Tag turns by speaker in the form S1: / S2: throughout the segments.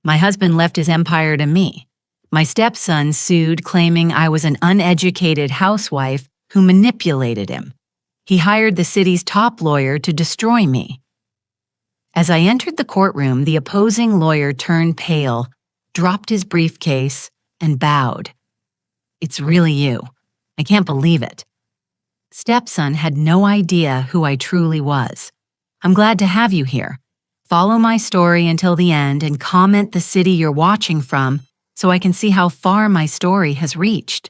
S1: My husband left his empire to me. My stepson sued, claiming I was an uneducated housewife who manipulated him. He hired the city's top lawyer to destroy me. As I entered the courtroom, the opposing lawyer turned pale, dropped his briefcase, and bowed. "It's really you. I can't believe it." Stepson had no idea who I truly was. "I'm glad to have you here. Follow my story until the end and comment the city you're watching from so I can see how far my story has reached."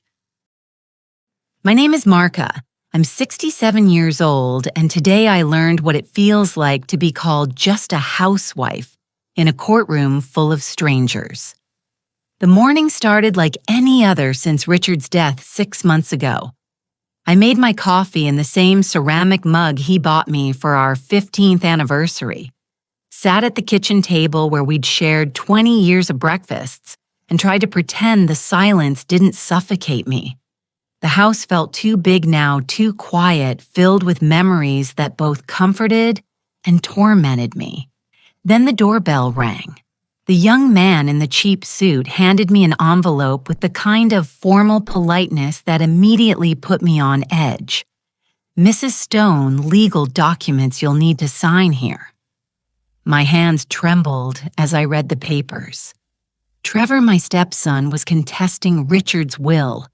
S1: My name is Marka. I'm 67 years old, and today I learned what it feels like to be called just a housewife in a courtroom full of strangers. The morning started like any other since Richard's death 6 months ago. I made my coffee in the same ceramic mug he bought me for our 15th anniversary, sat at the kitchen table where we'd shared 20 years of breakfasts, and tried to pretend the silence didn't suffocate me. The house felt too big now, too quiet, filled with memories that both comforted and tormented me. Then the doorbell rang. The young man in the cheap suit handed me an envelope with the kind of formal politeness that immediately put me on edge. "Mrs. Stone, legal documents you'll need to sign here." My hands trembled as I read the papers. Trevor, my stepson, was contesting Richard's will.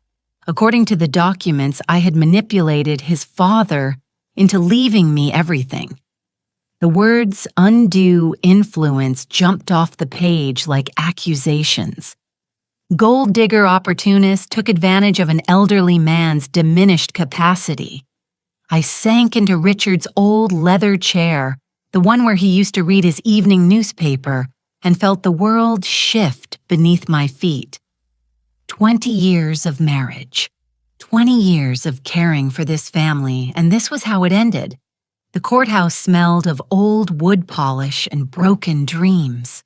S1: According to the documents, I had manipulated his father into leaving me everything. The words undue influence jumped off the page like accusations. Gold digger opportunist took advantage of an elderly man's diminished capacity. I sank into Richard's old leather chair, the one where he used to read his evening newspaper, and felt the world shift beneath my feet. 20 years of marriage, 20 years of caring for this family, and this was how it ended. The courthouse smelled of old wood polish and broken dreams.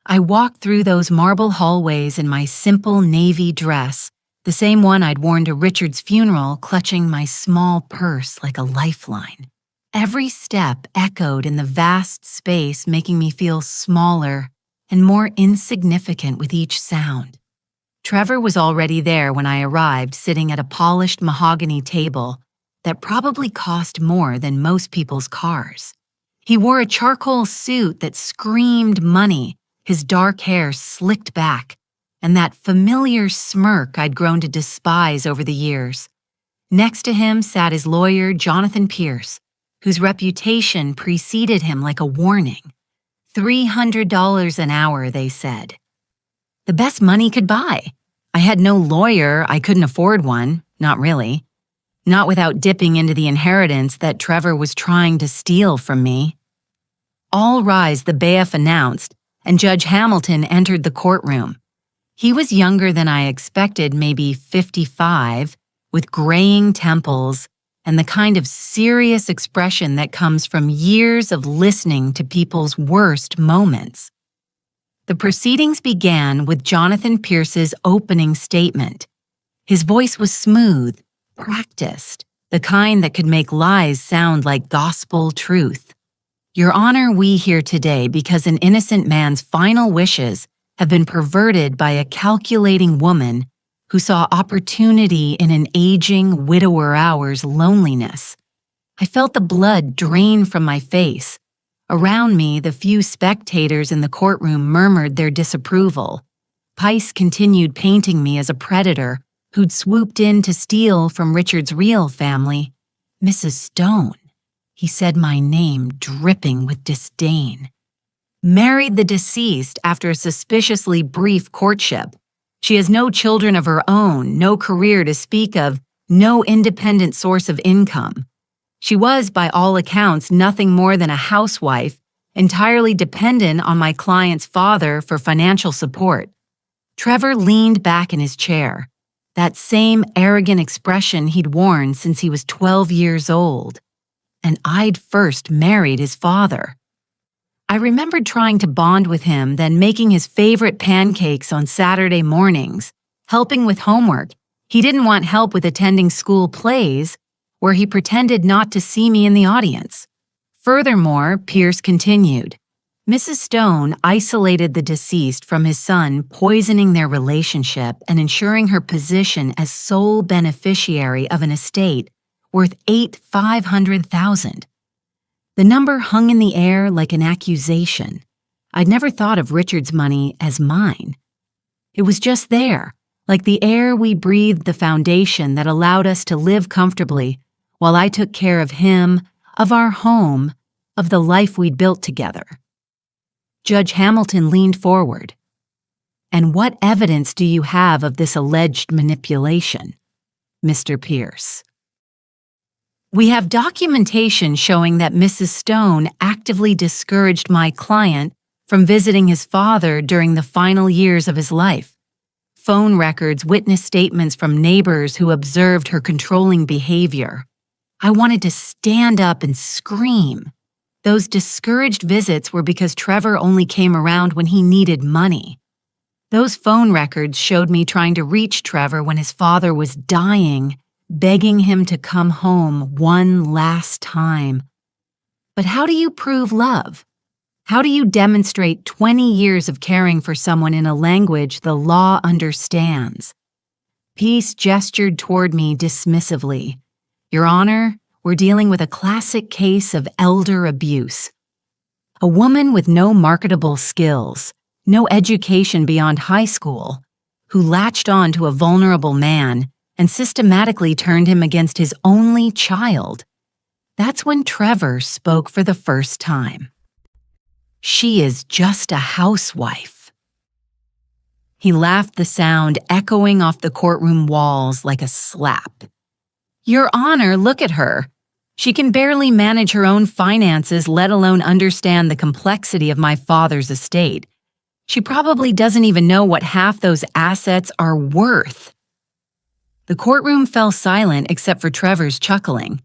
S1: I walked through those marble hallways in my simple navy dress, the same one I'd worn to Richard's funeral, clutching my small purse like a lifeline. Every step echoed in the vast space, making me feel smaller and more insignificant with each sound. Trevor was already there when I arrived, sitting at a polished mahogany table that probably cost more than most people's cars. He wore a charcoal suit that screamed money, his dark hair slicked back, and that familiar smirk I'd grown to despise over the years. Next to him sat his lawyer, Jonathan Pierce, whose reputation preceded him like a warning. $300 an hour, they said. The best money could buy. I had no lawyer, I couldn't afford one, not really. Not without dipping into the inheritance that Trevor was trying to steal from me. "All rise," the bailiff announced, and Judge Hamilton entered the courtroom. He was younger than I expected, maybe 55, with graying temples and the kind of serious expression that comes from years of listening to people's worst moments. The proceedings began with Jonathan Pierce's opening statement. His voice was smooth, practiced, the kind that could make lies sound like gospel truth. "Your Honor, we here today because an innocent man's final wishes have been perverted by a calculating woman who saw opportunity in an aging widower hour's loneliness." I felt the blood drain from my face. Around me, the few spectators in the courtroom murmured their disapproval. Pice continued painting me as a predator who'd swooped in to steal from Richard's real family. "Mrs. Stone," he said, my name dripping with disdain. "Married the deceased after a suspiciously brief courtship. She has no children of her own, no career to speak of, no independent source of income. She was, by all accounts, nothing more than a housewife, entirely dependent on my client's father for financial support." Trevor leaned back in his chair, that same arrogant expression he'd worn since he was 12 years old. And I'd first married his father. I remembered trying to bond with him, then making his favorite pancakes on Saturday mornings, helping with homework. He didn't want help with attending school plays, where he pretended not to see me in the audience. Furthermore, Pierce continued, Mrs. Stone isolated the deceased from his son, poisoning their relationship and ensuring her position as sole beneficiary of an estate worth $500,000. The number hung in the air like an accusation. I'd never thought of Richard's money as mine. It was just there, like the air we breathed, the foundation that allowed us to live comfortably while I took care of him, of our home, of the life we'd built together. Judge Hamilton leaned forward. "And what evidence do you have of this alleged manipulation, Mr. Pierce?" "We have documentation showing that Mrs. Stone actively discouraged my client from visiting his father during the final years of his life. Phone records, witness statements from neighbors who observed her controlling behavior." I wanted to stand up and scream. Those discouraged visits were because Trevor only came around when he needed money. Those phone records showed me trying to reach Trevor when his father was dying, begging him to come home one last time. But how do you prove love? How do you demonstrate 20 years of caring for someone in a language the law understands? Peace gestured toward me dismissively. "Your Honor, we're dealing with a classic case of elder abuse. A woman with no marketable skills, no education beyond high school, who latched on to a vulnerable man and systematically turned him against his only child." That's when Trevor spoke for the first time. "She is just a housewife." He laughed, the sound echoing off the courtroom walls like a slap. "Your Honor, look at her. She can barely manage her own finances, let alone understand the complexity of my father's estate. She probably doesn't even know what half those assets are worth." The courtroom fell silent except for Trevor's chuckling.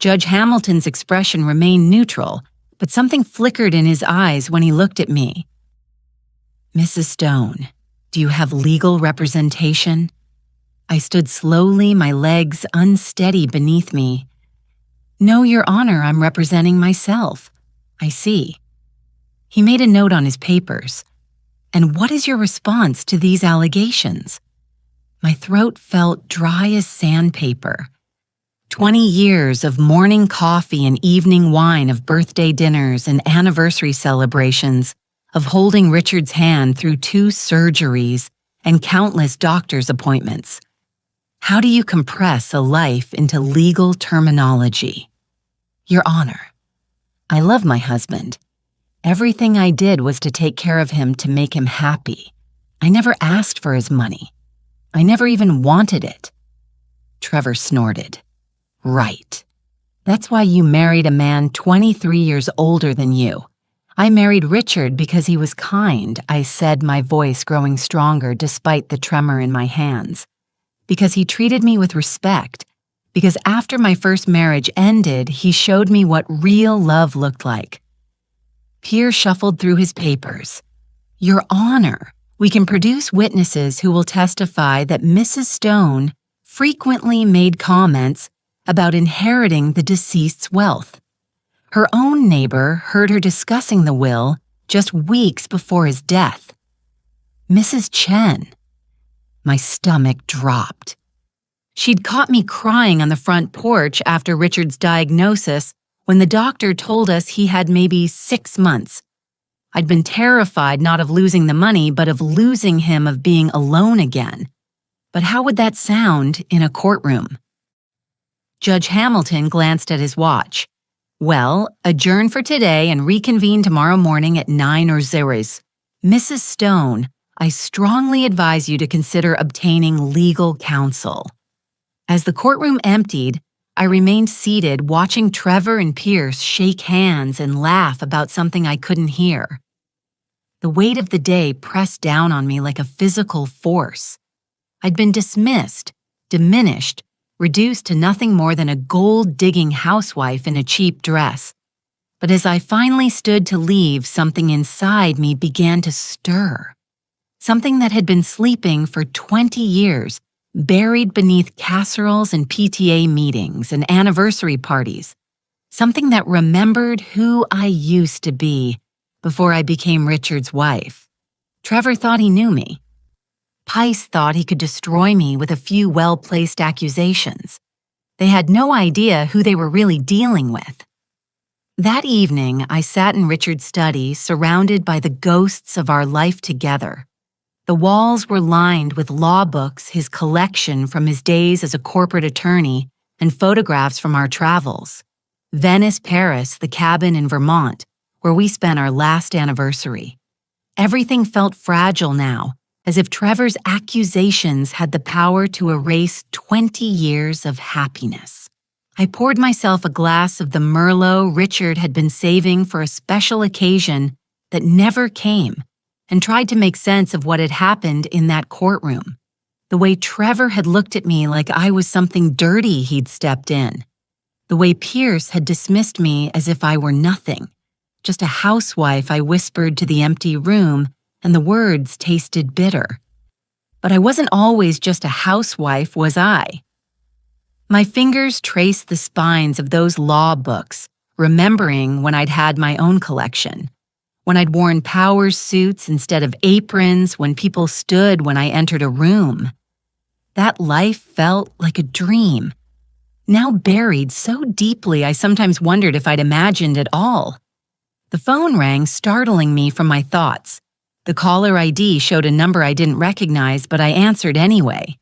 S1: Judge Hamilton's expression remained neutral, but something flickered in his eyes when he looked at me. "Mrs. Stone, do you have legal representation?" I stood slowly, my legs unsteady beneath me. "No, Your Honor, I'm representing myself." "I see." He made a note on his papers. "And what is your response to these allegations?" My throat felt dry as sandpaper. 20 years of morning coffee and evening wine, of birthday dinners and anniversary celebrations, of holding Richard's hand through 2 surgeries and countless doctor's appointments. How do you compress a life into legal terminology? Your Honor, I love my husband. Everything I did was to take care of him, to make him happy. I never asked for his money. I never even wanted it. Trevor snorted. Right. That's why you married a man 23 years older than you. I married Richard because he was kind, I said, my voice growing stronger despite the tremor in my hands. Because he treated me with respect. Because after my first marriage ended, he showed me what real love looked like. Pierre shuffled through his papers. Your Honor, we can produce witnesses who will testify that Mrs. Stone frequently made comments about inheriting the deceased's wealth. Her own neighbor heard her discussing the will just weeks before his death. Mrs. Chen. My stomach dropped. She'd caught me crying on the front porch after Richard's diagnosis when the doctor told us he had maybe 6 months. I'd been terrified not of losing the money, but of losing him, of being alone again. But how would that sound in a courtroom? Judge Hamilton glanced at his watch. Well, adjourn for today and reconvene tomorrow morning at 9 or 0. Mrs. Stone, I strongly advise you to consider obtaining legal counsel. As the courtroom emptied, I remained seated watching Trevor and Pierce shake hands and laugh about something I couldn't hear. The weight of the day pressed down on me like a physical force. I'd been dismissed, diminished, reduced to nothing more than a gold-digging housewife in a cheap dress. But as I finally stood to leave, something inside me began to stir. Something that had been sleeping for 20 years, buried beneath casseroles and PTA meetings and anniversary parties. Something that remembered who I used to be, before I became Richard's wife. Trevor thought he knew me. Pice thought he could destroy me with a few well-placed accusations. They had no idea who they were really dealing with. That evening, I sat in Richard's study, surrounded by the ghosts of our life together. The walls were lined with law books, his collection from his days as a corporate attorney, and photographs from our travels. Venice, Paris, the cabin in Vermont, where we spent our last anniversary. Everything felt fragile now, as if Trevor's accusations had the power to erase 20 years of happiness. I poured myself a glass of the Merlot Richard had been saving for a special occasion that never came, and tried to make sense of what had happened in that courtroom. The way Trevor had looked at me like I was something dirty he'd stepped in. The way Pierce had dismissed me as if I were nothing, just a housewife I whispered to the empty room, and the words tasted bitter. But I wasn't always just a housewife, was I? My fingers traced the spines of those law books, remembering when I'd had my own collection. When I'd worn Powers suits instead of aprons, when people stood when I entered a room. That life felt like a dream, now buried so deeply I sometimes wondered if I'd imagined it all. The phone rang, startling me from my thoughts. The caller ID showed a number I didn't recognize, but I answered anyway.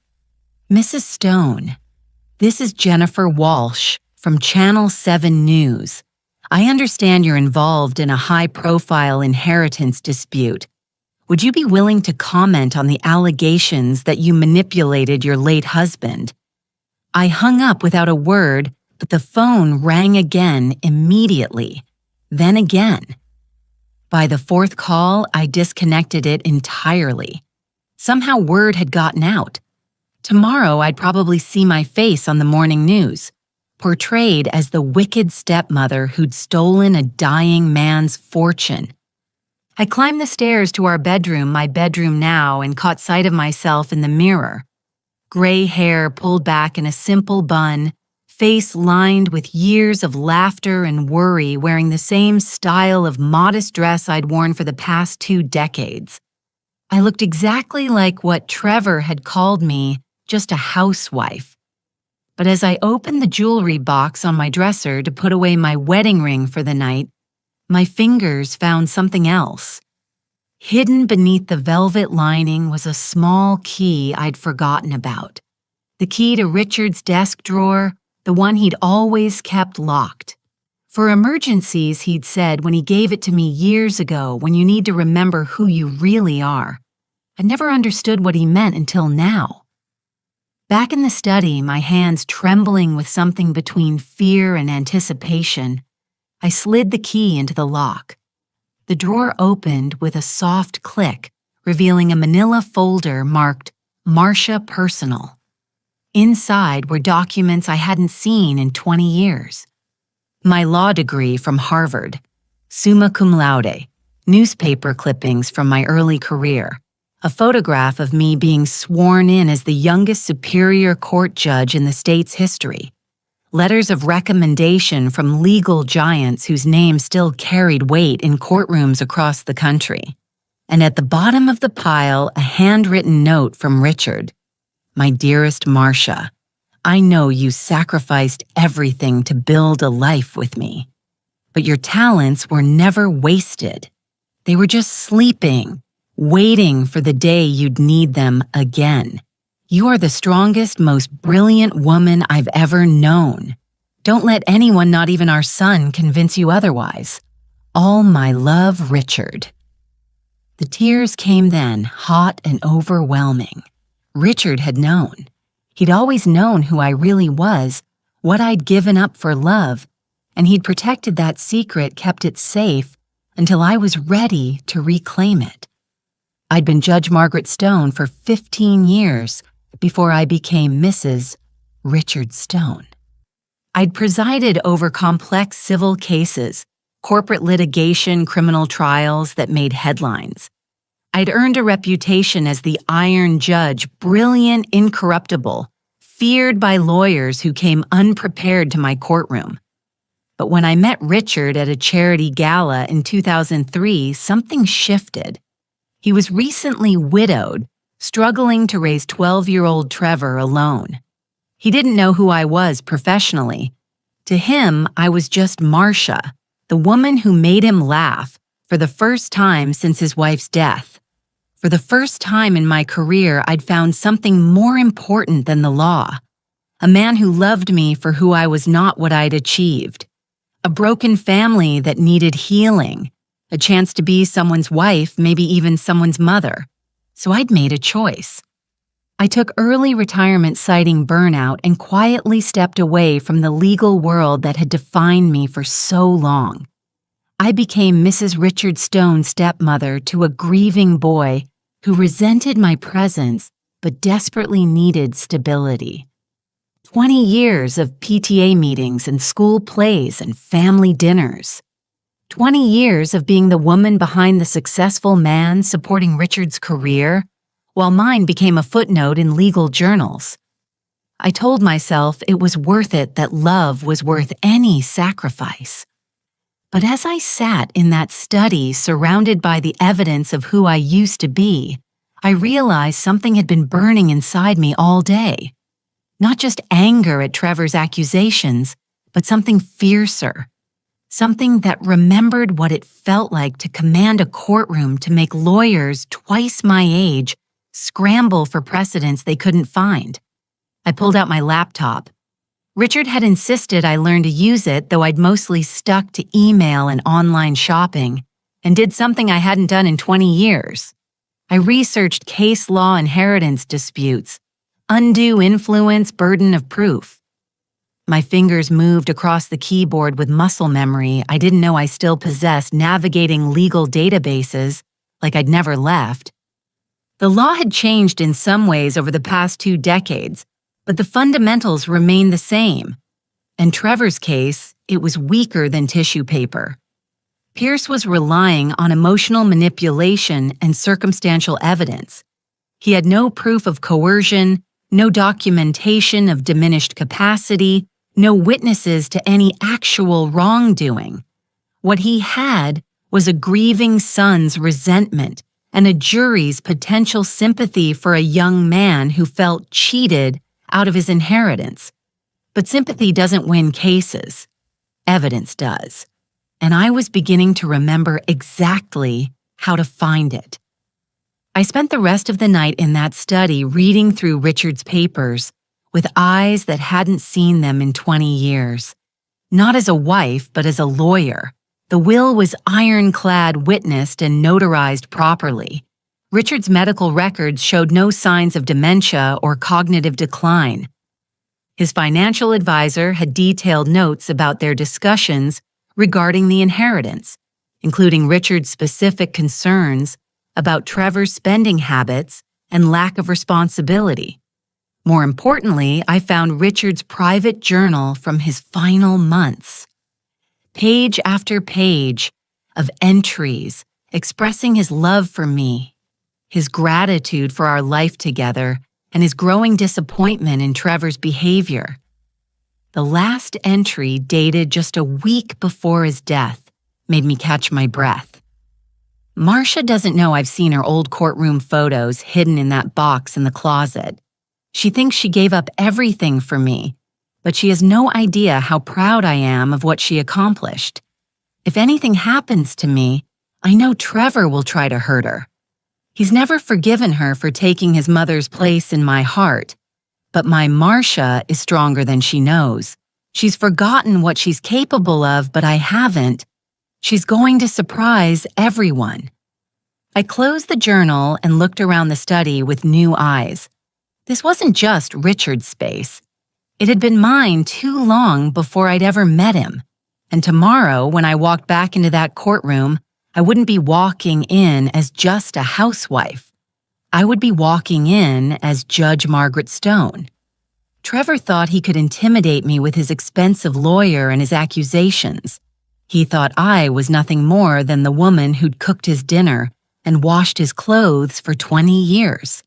S1: Mrs. Stone, this is Jennifer Walsh from Channel 7 News. I understand you're involved in a high-profile inheritance dispute. Would you be willing to comment on the allegations that you manipulated your late husband? I hung up without a word, but the phone rang again immediately, then again. By the fourth call, I disconnected it entirely. Somehow word had gotten out. Tomorrow I'd probably see my face on the morning news, portrayed as the wicked stepmother who'd stolen a dying man's fortune. I climbed the stairs to our bedroom, my bedroom now, and caught sight of myself in the mirror. Gray hair pulled back in a simple bun, face lined with years of laughter and worry, wearing the same style of modest dress I'd worn for the past 2 decades. I looked exactly like what Trevor had called me, just a housewife. But as I opened the jewelry box on my dresser to put away my wedding ring for the night, my fingers found something else. Hidden beneath the velvet lining was a small key I'd forgotten about. The key to Richard's desk drawer, the one he'd always kept locked. For emergencies, he'd said when he gave it to me years ago, when you need to remember who you really are. I never understood what he meant until now. Back in the study, my hands trembling with something between fear and anticipation, I slid the key into the lock. The drawer opened with a soft click, revealing a manila folder marked Marcia Personal. Inside were documents I hadn't seen in 20 years. My law degree from Harvard, summa cum laude, newspaper clippings from my early career, a photograph of me being sworn in as the youngest superior court judge in the state's history, letters of recommendation from legal giants whose names still carried weight in courtrooms across the country, and at the bottom of the pile, a handwritten note from Richard. My dearest Marcia, I know you sacrificed everything to build a life with me, but your talents were never wasted. They were just sleeping, waiting for the day you'd need them again. You are the strongest, most brilliant woman I've ever known. Don't let anyone, not even our son, convince you otherwise. All my love, Richard. The tears came then, hot and overwhelming. Richard had known. He'd always known who I really was, what I'd given up for love, and he'd protected that secret, kept it safe, until I was ready to reclaim it. I'd been Judge Margaret Stone for 15 years before I became Mrs. Richard Stone. I'd presided over complex civil cases, corporate litigation, criminal trials that made headlines. I'd earned a reputation as the Iron Judge, brilliant, incorruptible, feared by lawyers who came unprepared to my courtroom. But when I met Richard at a charity gala in 2003, something shifted. He was recently widowed, struggling to raise 12-year-old Trevor alone. He didn't know who I was professionally. To him, I was just Marcia, the woman who made him laugh for the first time since his wife's death. For the first time in my career, I'd found something more important than the law. A man who loved me for who I was, not what I'd achieved. A broken family that needed healing. A chance to be someone's wife, maybe even someone's mother. So I'd made a choice. I took early retirement citing burnout and quietly stepped away from the legal world that had defined me for so long. I became Mrs. Richard Stone's stepmother to a grieving boy who resented my presence but desperately needed stability. 20 years of PTA meetings and school plays and family dinners. 20 years of being the woman behind the successful man supporting Richard's career, while mine became a footnote in legal journals. I told myself it was worth it, that love was worth any sacrifice. But as I sat in that study surrounded by the evidence of who I used to be, I realized something had been burning inside me all day. Not just anger at Trevor's accusations, but something fiercer. Something that remembered what it felt like to command a courtroom to make lawyers twice my age scramble for precedents they couldn't find. I pulled out my laptop. Richard had insisted I learn to use it, though I'd mostly stuck to email and online shopping, and did something I hadn't done in 20 years. I researched case law inheritance disputes, undue influence, burden of proof. My fingers moved across the keyboard with muscle memory I didn't know I still possessed, navigating legal databases like I'd never left. The law had changed in some ways over the past 2 decades, but the fundamentals remained the same. In Trevor's case, it was weaker than tissue paper. Pierce was relying on emotional manipulation and circumstantial evidence. He had no proof of coercion, no documentation of diminished capacity, no witnesses to any actual wrongdoing. What he had was a grieving son's resentment and a jury's potential sympathy for a young man who felt cheated out of his inheritance. But sympathy doesn't win cases. Evidence does. And I was beginning to remember exactly how to find it. I spent the rest of the night in that study reading through Richard's papers with eyes that hadn't seen them in 20 years. Not as a wife, but as a lawyer. The will was ironclad, witnessed, and notarized properly. Richard's medical records showed no signs of dementia or cognitive decline. His financial advisor had detailed notes about their discussions regarding the inheritance, including Richard's specific concerns about Trevor's spending habits and lack of responsibility. More importantly, I found Richard's private journal from his final months. Page after page of entries expressing his love for me, his gratitude for our life together, and his growing disappointment in Trevor's behavior. The last entry, dated just a week before his death, made me catch my breath. Marcia doesn't know I've seen her old courtroom photos hidden in that box in the closet. She thinks she gave up everything for me, but she has no idea how proud I am of what she accomplished. If anything happens to me, I know Trevor will try to hurt her. He's never forgiven her for taking his mother's place in my heart, but my Marcia is stronger than she knows. She's forgotten what she's capable of, but I haven't. She's going to surprise everyone. I closed the journal and looked around the study with new eyes. This wasn't just Richard's space. It had been mine too long before I'd ever met him. And tomorrow, when I walked back into that courtroom, I wouldn't be walking in as just a housewife. I would be walking in as Judge Margaret Stone. Trevor thought he could intimidate me with his expensive lawyer and his accusations. He thought I was nothing more than the woman who'd cooked his dinner and washed his clothes for 20 years.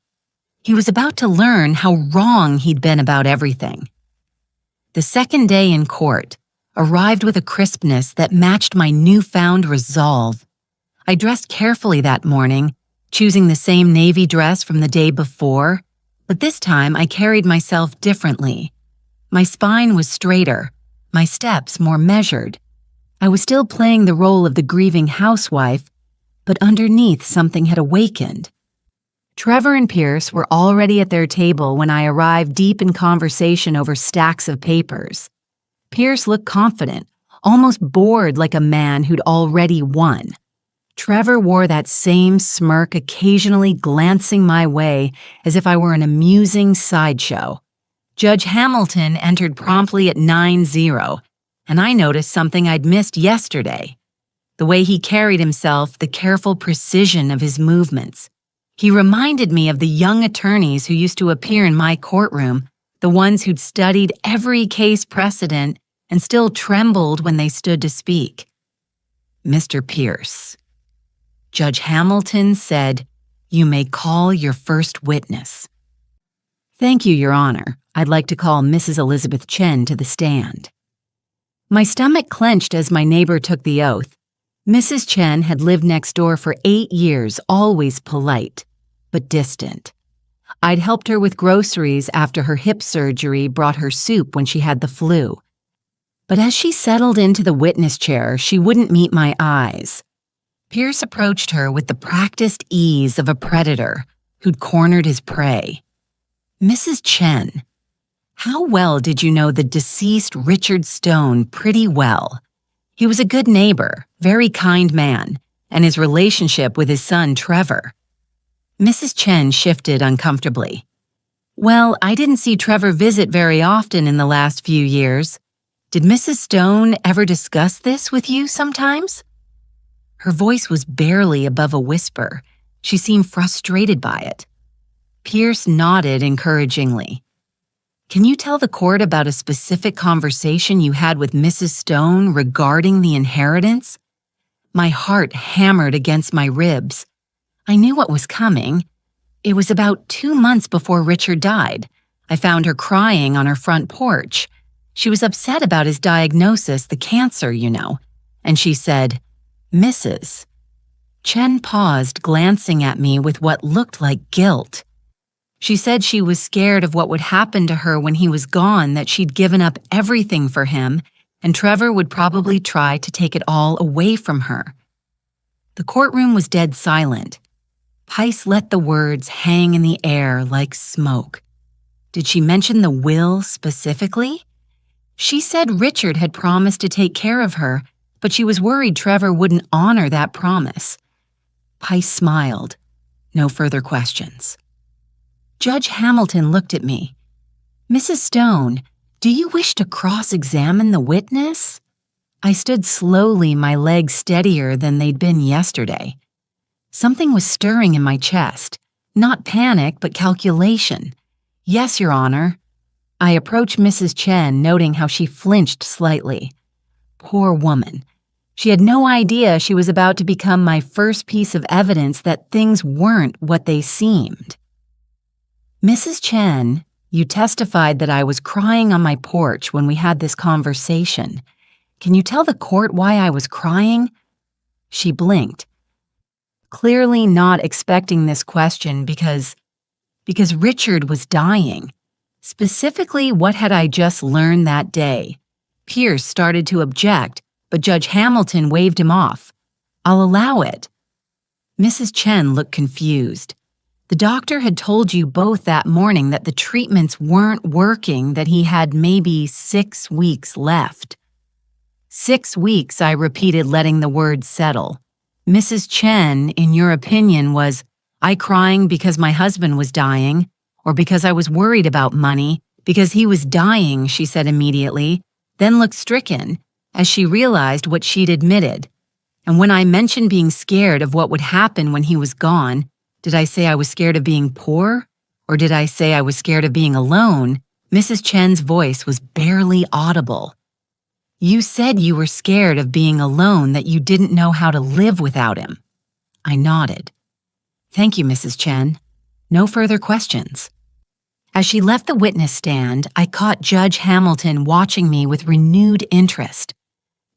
S1: He was about to learn how wrong he'd been about everything. The second day in court, arrived with a crispness that matched my newfound resolve. I dressed carefully that morning, choosing the same navy dress from the day before, but this time I carried myself differently. My spine was straighter, my steps more measured. I was still playing the role of the grieving housewife, but underneath something had awakened. Trevor and Pierce were already at their table when I arrived deep in conversation over stacks of papers. Pierce looked confident, almost bored like a man who'd already won. Trevor wore that same smirk, occasionally glancing my way as if I were an amusing sideshow. Judge Hamilton entered promptly at 9:0, and I noticed something I'd missed yesterday. The way he carried himself, the careful precision of his movements. He reminded me of the young attorneys who used to appear in my courtroom, the ones who'd studied every case precedent and still trembled when they stood to speak. "Mr. Pierce," Judge Hamilton said, "you may call your first witness." "Thank you, Your Honor. I'd like to call Mrs. Elizabeth Chen to the stand." My stomach clenched as my neighbor took the oath. Mrs. Chen had lived next door for 8 years, always polite, but distant. I'd helped her with groceries after her hip surgery brought her soup when she had the flu. But as she settled into the witness chair, she wouldn't meet my eyes. Pierce approached her with the practiced ease of a predator who'd cornered his prey. "Mrs. Chen, how well did you know the deceased Richard Stone pretty well? He was a good neighbor, very kind man, and his relationship with his son Trevor." Mrs. Chen shifted uncomfortably. "Well, I didn't see Trevor visit very often in the last few years. Did Mrs. Stone ever discuss this with you sometimes?" Her voice was barely above a whisper. She seemed frustrated by it. Pierce nodded encouragingly. "Can you tell the court about a specific conversation you had with Mrs. Stone regarding the inheritance?" My heart hammered against my ribs. I knew what was coming. It was about 2 months before Richard died. I found her crying on her front porch. She was upset about his diagnosis, the cancer, you know, and she said, "Mrs." Chen paused, glancing at me with what looked like guilt. She said she was scared of what would happen to her when he was gone, that she'd given up everything for him, and Trevor would probably try to take it all away from her. The courtroom was dead silent. Pice let the words hang in the air like smoke. Did she mention the will specifically? She said Richard had promised to take care of her, but she was worried Trevor wouldn't honor that promise. Pice smiled. No further questions. Judge Hamilton looked at me. "Mrs. Stone, do you wish to cross-examine the witness?" I stood slowly, my legs steadier than they'd been yesterday. Something was stirring in my chest. Not panic, but calculation. "Yes, Your Honor." I approached Mrs. Chen, noting how she flinched slightly. Poor woman. She had no idea she was about to become my first piece of evidence that things weren't what they seemed. "Mrs. Chen, you testified that I was crying on my porch when we had this conversation. Can you tell the court why I was crying?" She blinked, clearly not expecting this question because Richard was dying. Specifically, what had I just learned that day? Pierce started to object, but Judge Hamilton waved him off. "I'll allow it." Mrs. Chen looked confused. "The doctor had told you both that morning that the treatments weren't working, that he had maybe 6 weeks left." 6 weeks, I repeated, letting the words settle. "Mrs. Chen, in your opinion, was I crying because my husband was dying, or because I was worried about money, because he was dying," she said immediately, then looked stricken as she realized what she'd admitted. "And when I mentioned being scared of what would happen when he was gone, did I say I was scared of being poor? Or did I say I was scared of being alone?" Mrs. Chen's voice was barely audible. "You said you were scared of being alone, that you didn't know how to live without him." I nodded. "Thank you, Mrs. Chen. No further questions." As she left the witness stand, I caught Judge Hamilton watching me with renewed interest.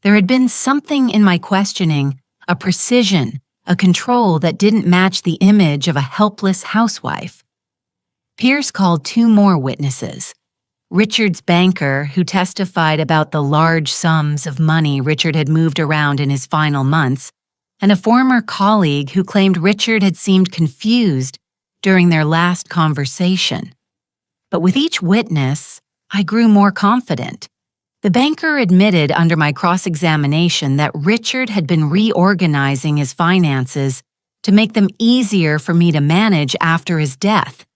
S1: There had been something in my questioning, a precision, a control that didn't match the image of a helpless housewife. Pierce called two more witnesses. Richard's banker, who testified about the large sums of money Richard had moved around in his final months, and a former colleague who claimed Richard had seemed confused during their last conversation. But with each witness, I grew more confident. The banker admitted under my cross-examination that Richard had been reorganizing his finances to make them easier for me to manage after his death,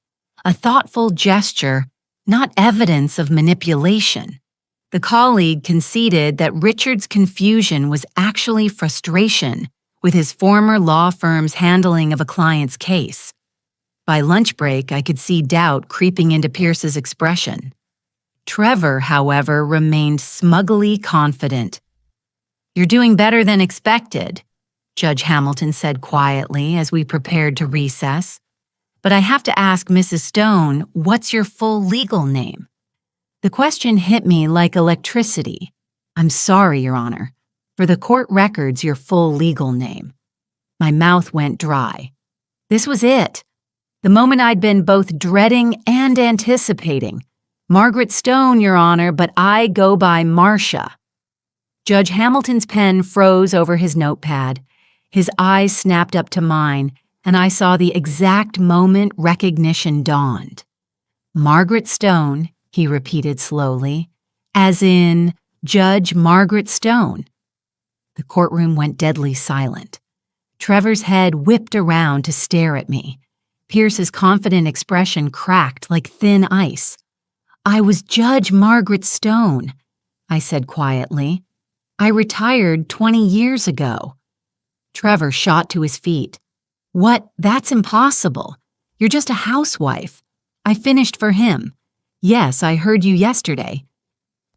S1: a thoughtful gesture, not evidence of manipulation. The colleague conceded that Richard's confusion was actually frustration with his former law firm's handling of a client's case. By lunch break, I could see doubt creeping into Pierce's expression. Trevor, however, remained smugly confident. "You're doing better than expected," Judge Hamilton said quietly as we prepared to recess. "But I have to ask Mrs. Stone, what's your full legal name?" The question hit me like electricity. "I'm sorry, Your Honor. For the court records, your full legal name." My mouth went dry. This was it. The moment I'd been both dreading and anticipating. "Margaret Stone, Your Honor, but I go by Marcia." Judge Hamilton's pen froze over his notepad. His eyes snapped up to mine, and I saw the exact moment recognition dawned. "Margaret Stone," he repeated slowly, "as in Judge Margaret Stone." The courtroom went deadly silent. Trevor's head whipped around to stare at me. Pierce's confident expression cracked like thin ice. "I was Judge Margaret Stone," I said quietly. "I retired 20 years ago." Trevor shot to his feet. "What? That's impossible. You're just a housewife. I finished for him. Yes, I heard you yesterday."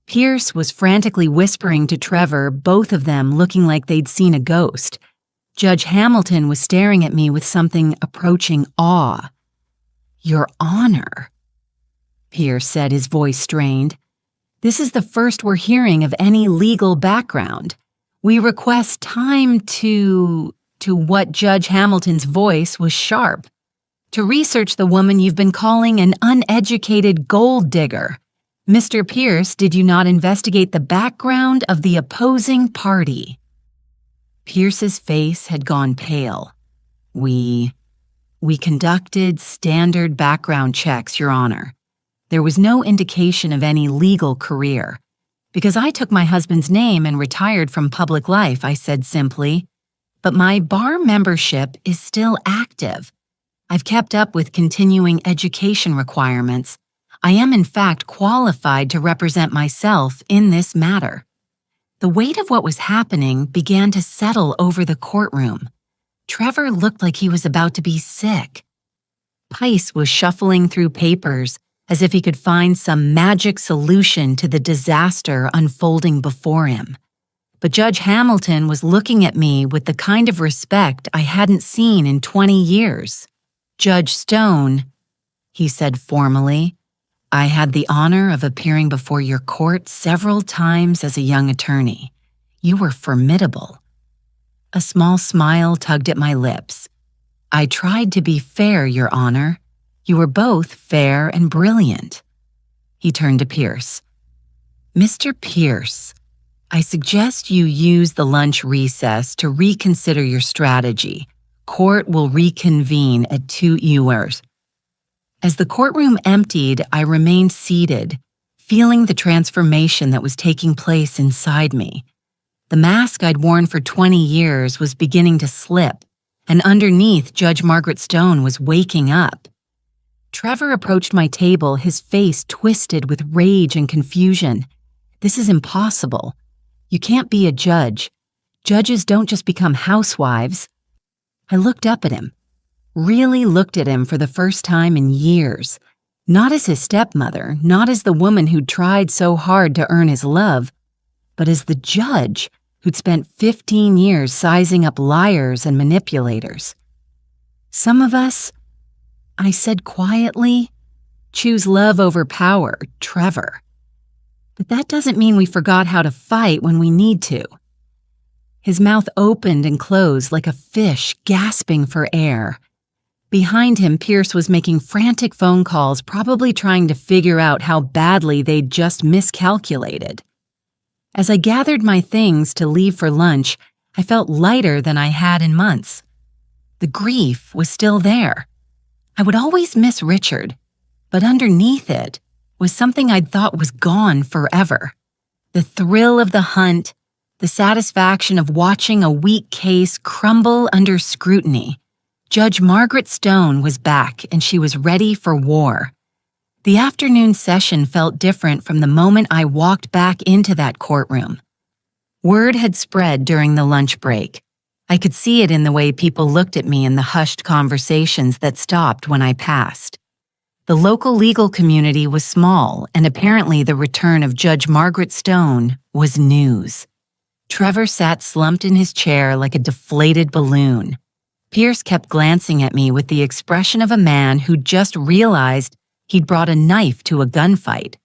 S1: Pierce was frantically whispering to Trevor, both of them looking like they'd seen a ghost. Judge Hamilton was staring at me with something approaching awe. "Your Honor," Pierce said, his voice strained. "This is the first we're hearing of any legal background. We request time to what?" Judge Hamilton's voice was sharp. "To research the woman you've been calling an uneducated gold digger. Mr. Pierce, did you not investigate the background of the opposing party?" Pierce's face had gone pale. We conducted standard background checks, Your Honor. There was no indication of any legal career. Because I took my husband's name and retired from public life, I said simply. But my bar membership is still active. I've kept up with continuing education requirements. I am in fact qualified to represent myself in this matter. The weight of what was happening began to settle over the courtroom. Trevor looked like he was about to be sick. Pice was shuffling through papers as if he could find some magic solution to the disaster unfolding before him. But Judge Hamilton was looking at me with the kind of respect I hadn't seen in 20 years. "Judge Stone," he said formally, "I had the honor of appearing before your court several times as a young attorney. You were formidable." A small smile tugged at my lips. "I tried to be fair, Your Honor. You were both fair and brilliant." He turned to Pierce. "Mr. Pierce, I suggest you use the lunch recess to reconsider your strategy. Court will reconvene at 2 hours. As the courtroom emptied, I remained seated, feeling the transformation that was taking place inside me. The mask I'd worn for 20 years was beginning to slip, and underneath, Judge Margaret Stone was waking up. Trevor approached my table, his face twisted with rage and confusion. "This is impossible. You can't be a judge. Judges don't just become housewives." I looked up at him, really looked at him for the first time in years. Not as his stepmother, not as the woman who'd tried so hard to earn his love, but as the judge who'd spent 15 years sizing up liars and manipulators. "Some of us," I said quietly, choose love over power, Trevor. But that doesn't mean we forgot how to fight when we need to. His mouth opened and closed like a fish gasping for air. Behind him, Pierce was making frantic phone calls, probably trying to figure out how badly they'd just miscalculated. As I gathered my things to leave for lunch, I felt lighter than I had in months. The grief was still there. I would always miss Richard, but underneath it was something I'd thought was gone forever. The thrill of the hunt, the satisfaction of watching a weak case crumble under scrutiny. Judge Margaret Stone was back and she was ready for war. The afternoon session felt different from the moment I walked back into that courtroom. Word had spread during the lunch break. I could see it in the way people looked at me in the hushed conversations that stopped when I passed. The local legal community was small, and apparently the return of Judge Margaret Stone was news. Trevor sat slumped in his chair like a deflated balloon. Pierce kept glancing at me with the expression of a man who just realized he'd brought a knife to a gunfight.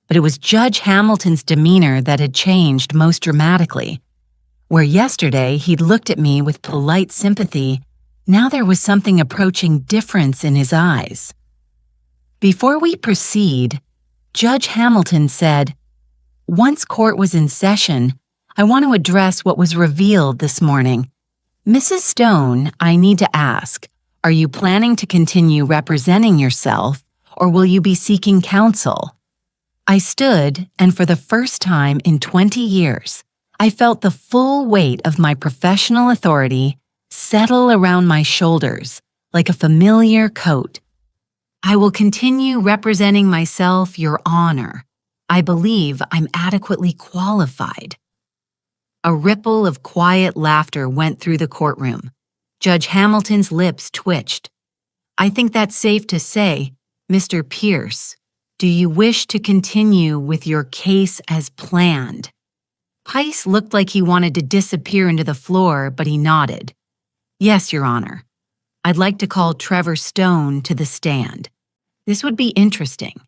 S1: But it was Judge Hamilton's demeanor that had changed most dramatically. Where yesterday he'd looked at me with polite sympathy, now there was something approaching difference in his eyes. Before we proceed, Judge Hamilton said, "Once court was in session, I want to address what was revealed this morning. Mrs. Stone, I need to ask, are you planning to continue representing yourself, or will you be seeking counsel?" I stood, and for the first time in 20 years, I felt the full weight of my professional authority settle around my shoulders like a familiar coat. "I will continue representing myself, Your Honor. I believe I'm adequately qualified." A ripple of quiet laughter went through the courtroom. Judge Hamilton's lips twitched. "I think that's safe to say, Mr. Pierce, do you wish to continue with your case as planned?" Pice looked like he wanted to disappear into the floor, but he nodded. "Yes, Your Honor. I'd like to call Trevor Stone to the stand. This would be interesting.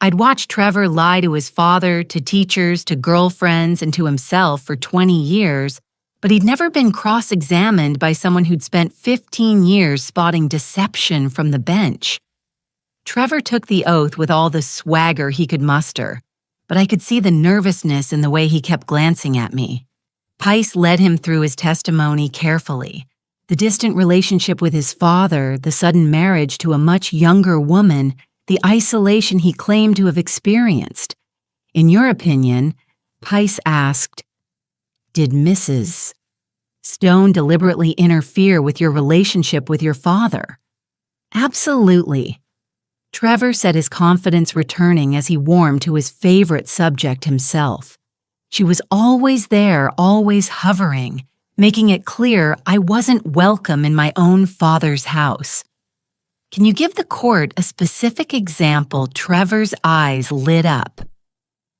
S1: I'd watched Trevor lie to his father, to teachers, to girlfriends, and to himself for 20 years, but he'd never been cross-examined by someone who'd spent 15 years spotting deception from the bench. Trevor took the oath with all the swagger he could muster, but I could see the nervousness in the way he kept glancing at me. Pice led him through his testimony carefully. The distant relationship with his father, the sudden marriage to a much younger woman, the isolation he claimed to have experienced. In your opinion, Pice asked, did Mrs. Stone deliberately interfere with your relationship with your father? Absolutely. Trevor said, his confidence returning as he warmed to his favorite subject himself. She was always there, always hovering, making it clear I wasn't welcome in my own father's house. Can you give the court a specific example? Trevor's eyes lit up.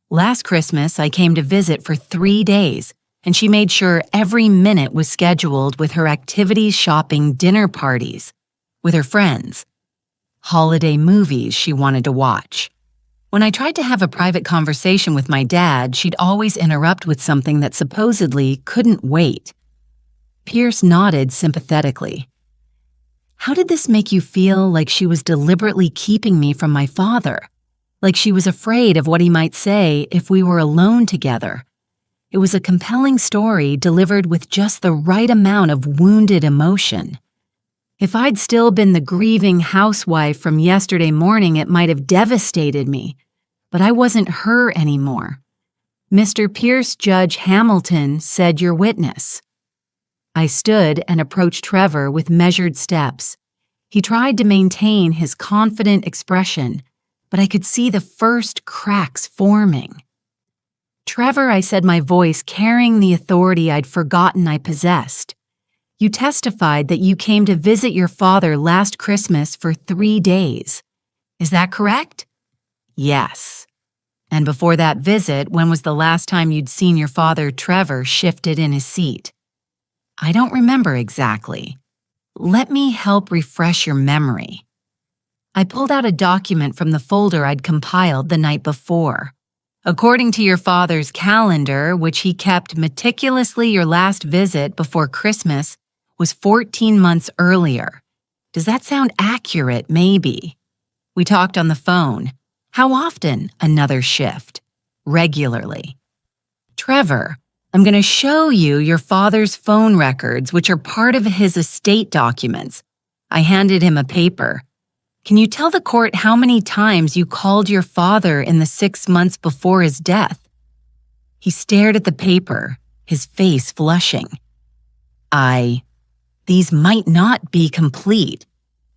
S1: Last Christmas, I came to visit for 3 days, and she made sure every minute was scheduled with her activities, shopping, dinner parties, with her friends, holiday movies she wanted to watch. When I tried to have a private conversation with my dad, she'd always interrupt with something that supposedly couldn't wait. Pierce nodded sympathetically. How did this make you feel? Like she was deliberately keeping me from my father? Like she was afraid of what he might say if we were alone together? It was a compelling story delivered with just the right amount of wounded emotion. If I'd still been the grieving housewife from yesterday morning, it might have devastated me, but I wasn't her anymore. Mr. Pierce, Judge Hamilton said your witness. I stood and approached Trevor with measured steps. He tried to maintain his confident expression, but I could see the first cracks forming. Trevor, I said, my voice carrying the authority I'd forgotten I possessed. You testified that you came to visit your father last Christmas for 3 days. Is that correct? Yes. And before that visit, when was the last time you'd seen your father? Trevor shifted in his seat. I don't remember exactly. Let me help refresh your memory. I pulled out a document from the folder I'd compiled the night before. According to your father's calendar, which he kept meticulously, your last visit before Christmas was 14 months earlier. Does that sound accurate? Maybe. We talked on the phone. How often? Another shift. Regularly. Trevor, I'm going to show you your father's phone records, which are part of his estate documents. I handed him a paper. Can you tell the court how many times you called your father in the 6 months before his death? He stared at the paper, his face flushing. These might not be complete.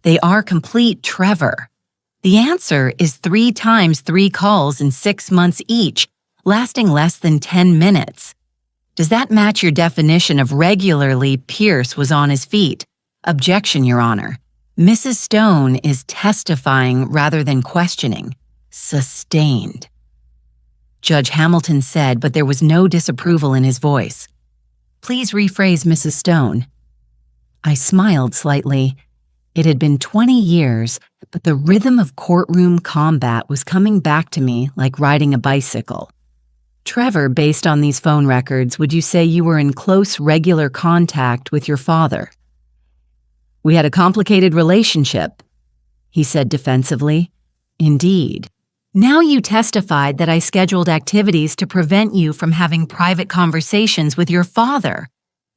S1: They are complete, Trevor. The answer is 3 times 3 calls in 6 months each, lasting less than 10 minutes. Does that match your definition of regularly? Pierce was on his feet. Objection, Your Honor. Mrs. Stone is testifying rather than questioning. Sustained. Judge Hamilton said, but there was no disapproval in his voice. Please rephrase, Mrs. Stone. I smiled slightly. It had been 20 years, but the rhythm of courtroom combat was coming back to me like riding a bicycle. Trevor, based on these phone records, would you say you were in close, regular contact with your father? We had a complicated relationship, he said defensively. Indeed. Now you testified that I scheduled activities to prevent you from having private conversations with your father.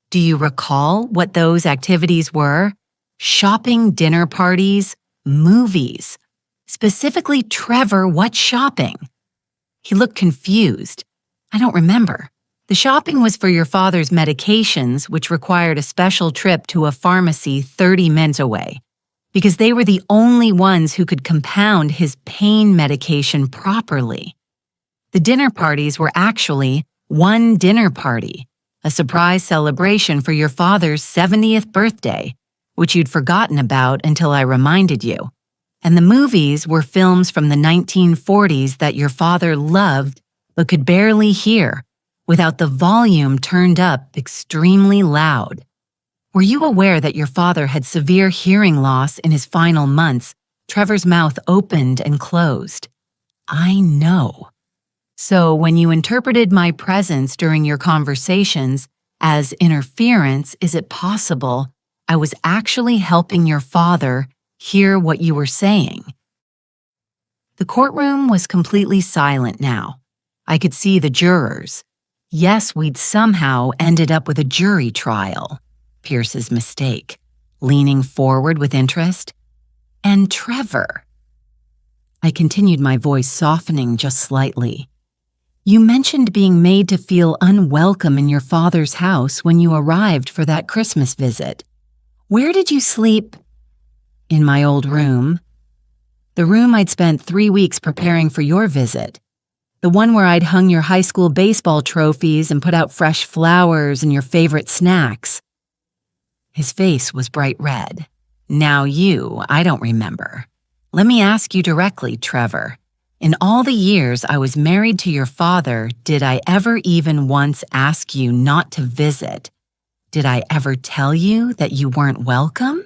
S1: Do you recall what those activities were? Shopping, dinner parties, movies. Specifically, Trevor, what shopping? He looked confused. I don't remember. The shopping was for your father's medications, which required a special trip to a pharmacy 30 minutes away, because they were the only ones who could compound his pain medication properly. The dinner parties were actually one dinner party, a surprise celebration for your father's 70th birthday, which you'd forgotten about until I reminded you. And the movies were films from the 1940s that your father loved but could barely hear, without the volume turned up extremely loud. Were you aware that your father had severe hearing loss in his final months? Trevor's mouth opened and closed. I know. So when you interpreted my presence during your conversations as interference, is it possible I was actually helping your father hear what you were saying? The courtroom was completely silent now. I could see the jurors. Yes, we'd somehow ended up with a jury trial. Pierce's mistake. Leaning forward with interest. And Trevor. I continued, my voice softening just slightly. You mentioned being made to feel unwelcome in your father's house when you arrived for that Christmas visit. Where did you sleep? In my old room. The room I'd spent 3 weeks preparing for your visit. The one where I'd hung your high school baseball trophies and put out fresh flowers and your favorite snacks. His face was bright red. Now I don't remember. Let me ask you directly, Trevor. In all the years I was married to your father, did I ever even once ask you not to visit? Did I ever tell you that you weren't welcome?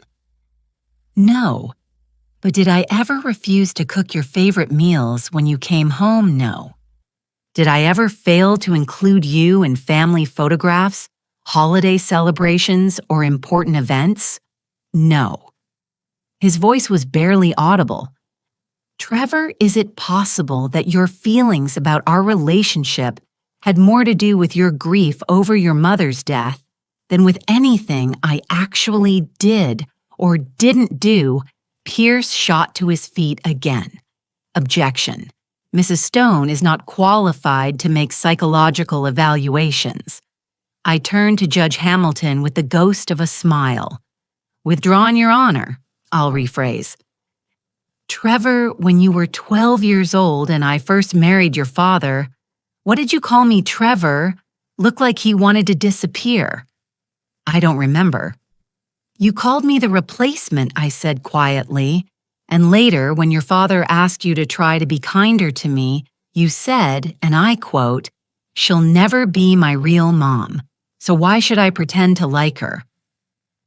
S1: No. But did I ever refuse to cook your favorite meals when you came home? No. Did I ever fail to include you in family photographs, holiday celebrations, or important events? No. His voice was barely audible. Trevor, is it possible that your feelings about our relationship had more to do with your grief over your mother's death than with anything I actually did or didn't do? Pierce shot to his feet again. Objection. Mrs. Stone is not qualified to make psychological evaluations. I turned to Judge Hamilton with the ghost of a smile. Withdrawn, Your Honor. I'll rephrase. Trevor, when you were 12 years old and I first married your father, what did you call me, Trevor? Looked like he wanted to disappear. I don't remember. You called me the replacement, I said quietly. And later, when your father asked you to try to be kinder to me, you said, and I quote, "She'll never be my real mom, so why should I pretend to like her?"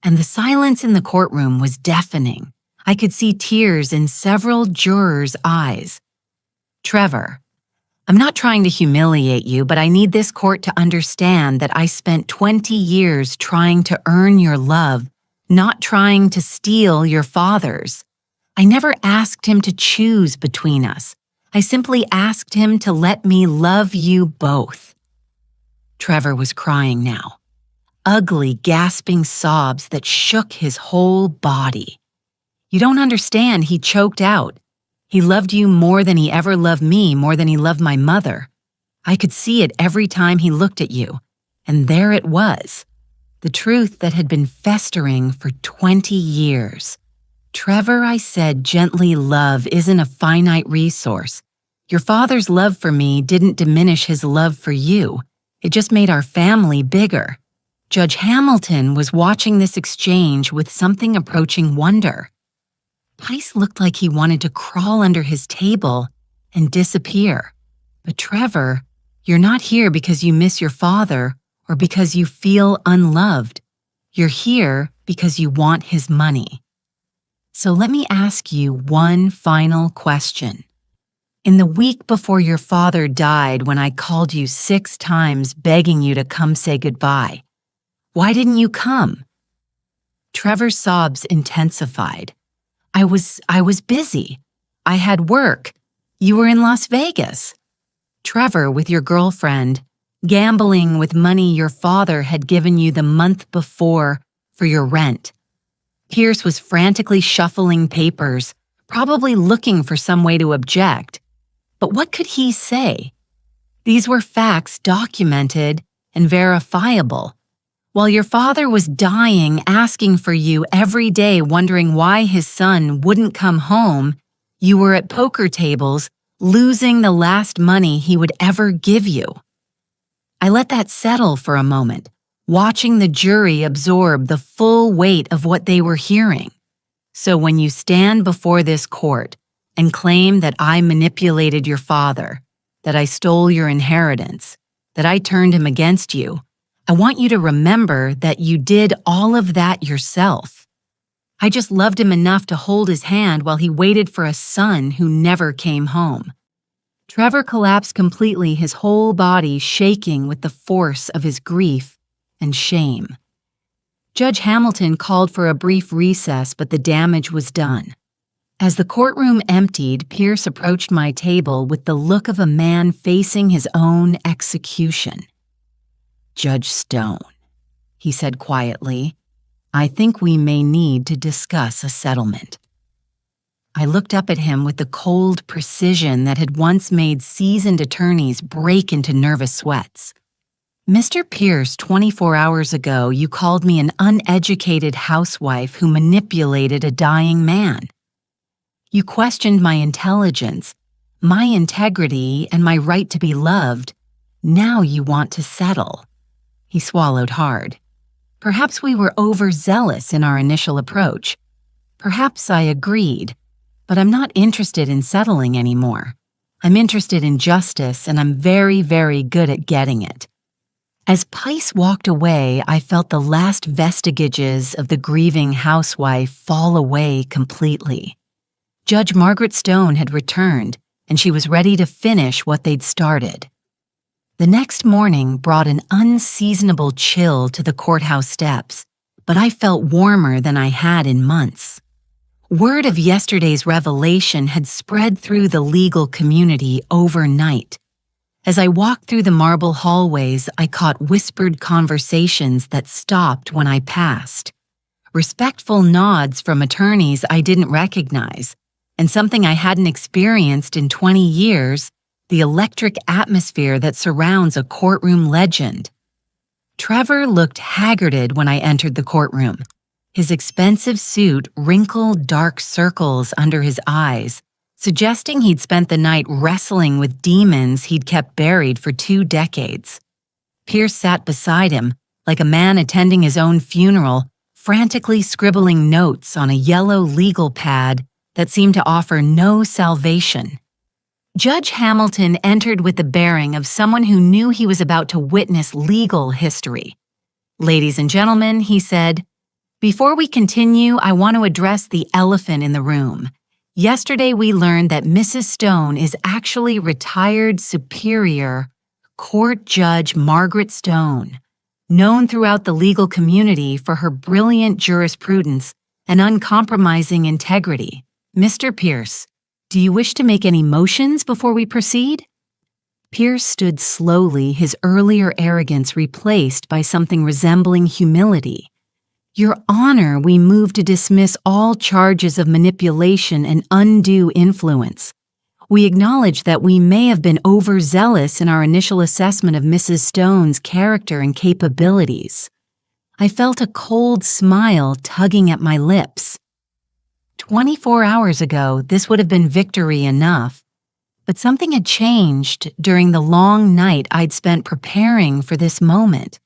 S1: And the silence in the courtroom was deafening. I could see tears in several jurors' eyes. Trevor, I'm not trying to humiliate you, but I need this court to understand that I spent 20 years trying to earn your love, not trying to steal your father's. I never asked him to choose between us. I simply asked him to let me love you both. Trevor was crying now. Ugly, gasping sobs that shook his whole body. You don't understand, he choked out. He loved you more than he ever loved me, more than he loved my mother. I could see it every time he looked at you. And there it was. The truth that had been festering for 20 years. Trevor, I said gently, love isn't a finite resource. Your father's love for me didn't diminish his love for you. It just made our family bigger. Judge Hamilton was watching this exchange with something approaching wonder. Pice looked like he wanted to crawl under his table and disappear. But Trevor, you're not here because you miss your father or because you feel unloved. You're here because you want his money. So let me ask you one final question. In the week before your father died, when I called you 6 times begging you to come say goodbye, why didn't you come? Trevor's sobs intensified. I was busy. I had work. You were in Las Vegas. Trevor, with your girlfriend, gambling with money your father had given you the month before for your rent. Pierce was frantically shuffling papers, probably looking for some way to object. But what could he say? These were facts documented and verifiable. While your father was dying, asking for you every day, wondering why his son wouldn't come home, you were at poker tables, losing the last money he would ever give you. I let that settle for a moment, watching the jury absorb the full weight of what they were hearing. So when you stand before this court and claim that I manipulated your father, that I stole your inheritance, that I turned him against you, I want you to remember that you did all of that yourself. I just loved him enough to hold his hand while he waited for a son who never came home. Trevor collapsed completely, his whole body shaking with the force of his grief and shame. Judge Hamilton called for a brief recess, but the damage was done. As the courtroom emptied, Pierce approached my table with the look of a man facing his own execution. Judge Stone, he said quietly, I think we may need to discuss a settlement. I looked up at him with the cold precision that had once made seasoned attorneys break into nervous sweats. Mr. Pierce, 24 hours ago, you called me an uneducated housewife who manipulated a dying man. You questioned my intelligence, my integrity, and my right to be loved. Now you want to settle. He swallowed hard. Perhaps we were overzealous in our initial approach. Perhaps I agreed, but I'm not interested in settling anymore. I'm interested in justice, and I'm very, very good at getting it. As Pice walked away, I felt the last vestiges of the grieving housewife fall away completely. Judge Margaret Stone had returned, and she was ready to finish what they'd started. The next morning brought an unseasonable chill to the courthouse steps, but I felt warmer than I had in months. Word of yesterday's revelation had spread through the legal community overnight. As I walked through the marble hallways, I caught whispered conversations that stopped when I passed. Respectful nods from attorneys I didn't recognize, and something I hadn't experienced in 20 years, the electric atmosphere that surrounds a courtroom legend. Trevor looked haggarded when I entered the courtroom. His expensive suit wrinkled dark circles under his eyes, suggesting he'd spent the night wrestling with demons he'd kept buried for 2 decades. Pierce sat beside him, like a man attending his own funeral, frantically scribbling notes on a yellow legal pad that seemed to offer no salvation. Judge Hamilton entered with the bearing of someone who knew he was about to witness legal history. Ladies and gentlemen, he said, Before we continue, I want to address the elephant in the room. Yesterday, we learned that Mrs. Stone is actually retired Superior Court Judge Margaret Stone, known throughout the legal community for her brilliant jurisprudence and uncompromising integrity. Mr. Pierce, do you wish to make any motions before we proceed? Pierce stood slowly, his earlier arrogance replaced by something resembling humility. Your Honor, we move to dismiss all charges of manipulation and undue influence. We acknowledge that we may have been overzealous in our initial assessment of Mrs. Stone's character and capabilities. I felt a cold smile tugging at my lips. 24 hours ago, this would have been victory enough, but something had changed during the long night I'd spent preparing for this moment.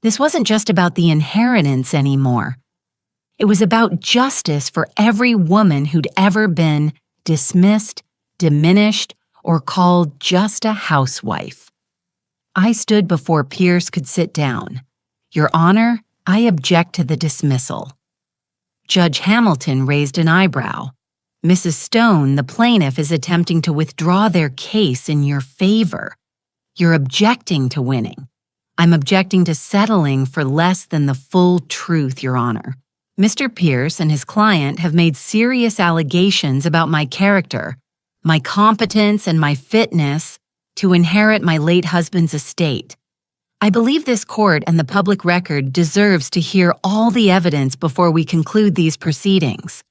S1: This wasn't just about the inheritance anymore. It was about justice for every woman who'd ever been dismissed, diminished, or called just a housewife. I stood before Pierce could sit down. Your Honor, I object to the dismissal. Judge Hamilton raised an eyebrow. Mrs. Stone, the plaintiff, is attempting to withdraw their case in your favor. You're objecting to winning. I'm objecting to settling for less than the full truth, Your Honor. Mr. Pierce and his client have made serious allegations about my character, my competence, and my fitness to inherit my late husband's estate. I believe this court and the public record deserves to hear all the evidence before we conclude these proceedings.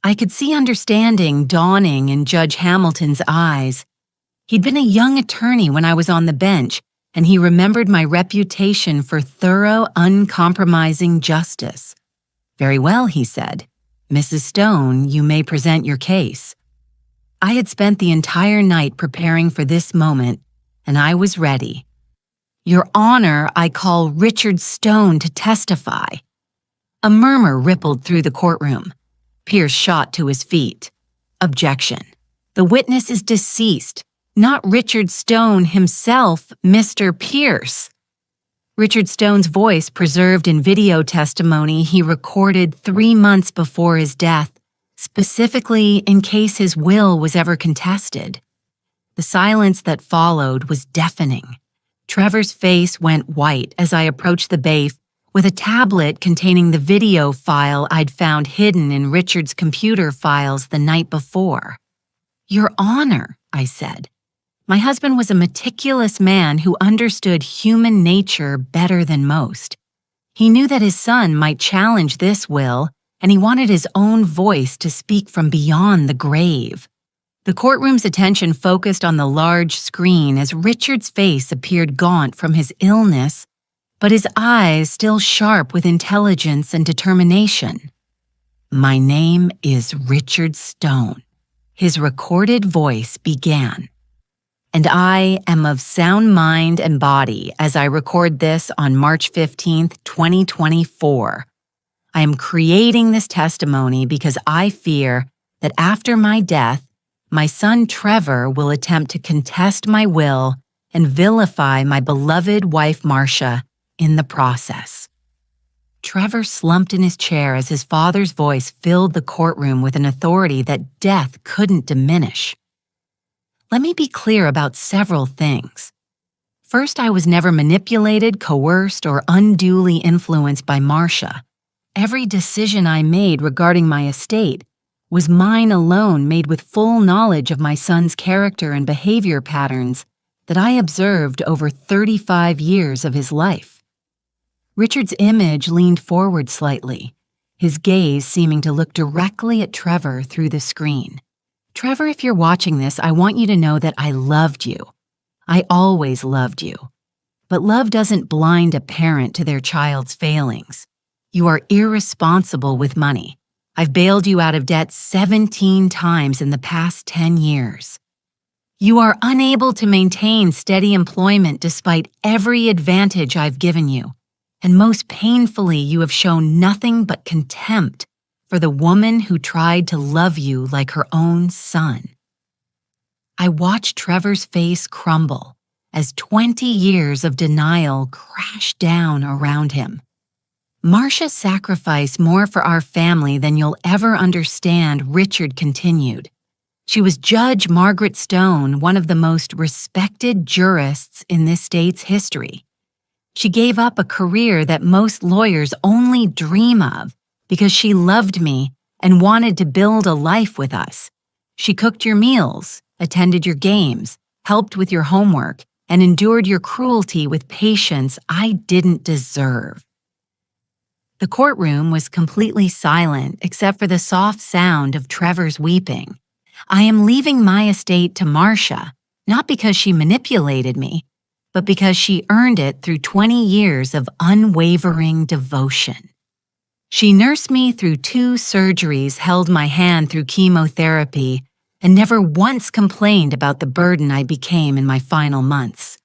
S1: I could see understanding dawning in Judge Hamilton's eyes. He'd been a young attorney when I was on the bench, and he remembered my reputation for thorough, uncompromising justice. Very well, he said. Mrs. Stone, you may present your case. I had spent the entire night preparing for this moment, and I was ready. Your Honor, I call Richard Stone to testify. A murmur rippled through the courtroom. Pierce shot to his feet. Objection. The witness is deceased. Not Richard Stone himself, Mr. Pierce. Richard Stone's voice preserved in video testimony he recorded 3 months before his death, specifically in case his will was ever contested. The silence that followed was deafening. Trevor's face went white as I approached the bafe with a tablet containing the video file I'd found hidden in Richard's computer files the night before. Your Honor, I said. My husband was a meticulous man who understood human nature better than most. He knew that his son might challenge this will, and he wanted his own voice to speak from beyond the grave. The courtroom's attention focused on the large screen as Richard's face appeared gaunt from his illness, but his eyes still sharp with intelligence and determination. My name is Richard Stone. His recorded voice began. And I am of sound mind and body as I record this on March 15th, 2024. I am creating this testimony because I fear that after my death, my son Trevor will attempt to contest my will and vilify my beloved wife Marcia in the process. Trevor slumped in his chair as his father's voice filled the courtroom with an authority that death couldn't diminish. Let me be clear about several things. First, I was never manipulated, coerced, or unduly influenced by Marcia. Every decision I made regarding my estate was mine alone, made with full knowledge of my son's character and behavior patterns that I observed over 35 years of his life. Richard's image leaned forward slightly, his gaze seeming to look directly at Trevor through the screen. Trevor, if you're watching this, I want you to know that I loved you. I always loved you. But love doesn't blind a parent to their child's failings. You are irresponsible with money. I've bailed you out of debt 17 times in the past 10 years. You are unable to maintain steady employment despite every advantage I've given you. And most painfully, you have shown nothing but contempt for the woman who tried to love you like her own son. I watched Trevor's face crumble as 20 years of denial crashed down around him. Marcia sacrificed more for our family than you'll ever understand, Richard continued. She was Judge Margaret Stone, one of the most respected jurists in this state's history. She gave up a career that most lawyers only dream of because she loved me and wanted to build a life with us. She cooked your meals, attended your games, helped with your homework, and endured your cruelty with patience I didn't deserve. The courtroom was completely silent except for the soft sound of Trevor's weeping. I am leaving my estate to Marcia, not because she manipulated me, but because she earned it through 20 years of unwavering devotion. She nursed me through 2 surgeries, held my hand through chemotherapy, and never once complained about the burden I became in my final months.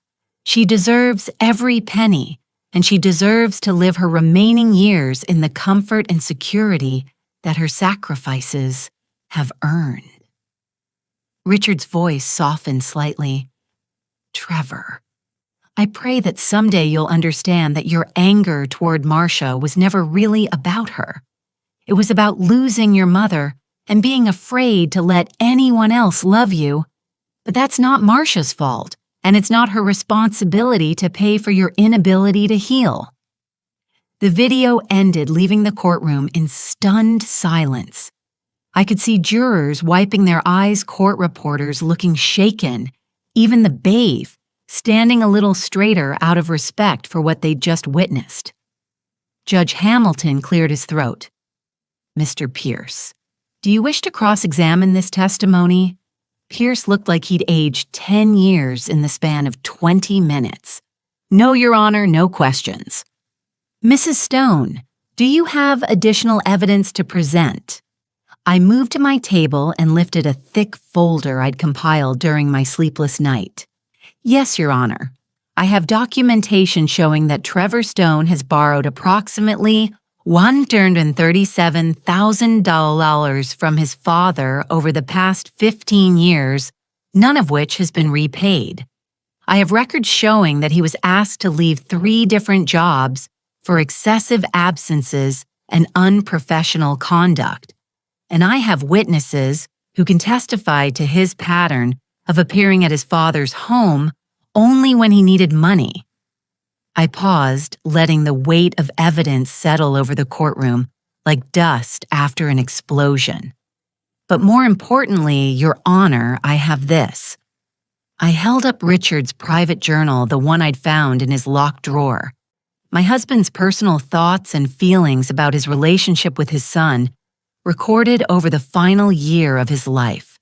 S1: She deserves every penny, and she deserves to live her remaining years in the comfort and security that her sacrifices have earned. Richard's voice softened slightly. Trevor, I pray that someday you'll understand that your anger toward Marcia was never really about her. It was about losing your mother and being afraid to let anyone else love you. But that's not Marcia's fault, and it's not her responsibility to pay for your inability to heal. The video ended, leaving the courtroom in stunned silence. I could see jurors wiping their eyes, court reporters looking shaken, even the babe standing a little straighter out of respect for what they'd just witnessed. Judge Hamilton cleared his throat. Mr. Pierce, do you wish to cross-examine this testimony? Pierce looked like he'd aged 10 years in the span of 20 minutes. No, Your Honor, no questions. Mrs. Stone, do you have additional evidence to present? I moved to my table and lifted a thick folder I'd compiled during my sleepless night. Yes, Your Honor. I have documentation showing that Trevor Stone has borrowed approximately $137,000 from his father over the past 15 years, none of which has been repaid. I have records showing that he was asked to leave 3 different jobs for excessive absences and unprofessional conduct. And I have witnesses who can testify to his pattern of appearing at his father's home only when he needed money. I paused, letting the weight of evidence settle over the courtroom like dust after an explosion. But more importantly, Your Honor, I have this. I held up Richard's private journal, the one I'd found in his locked drawer. My husband's personal thoughts and feelings about his relationship with his son, recorded over the final year of his life.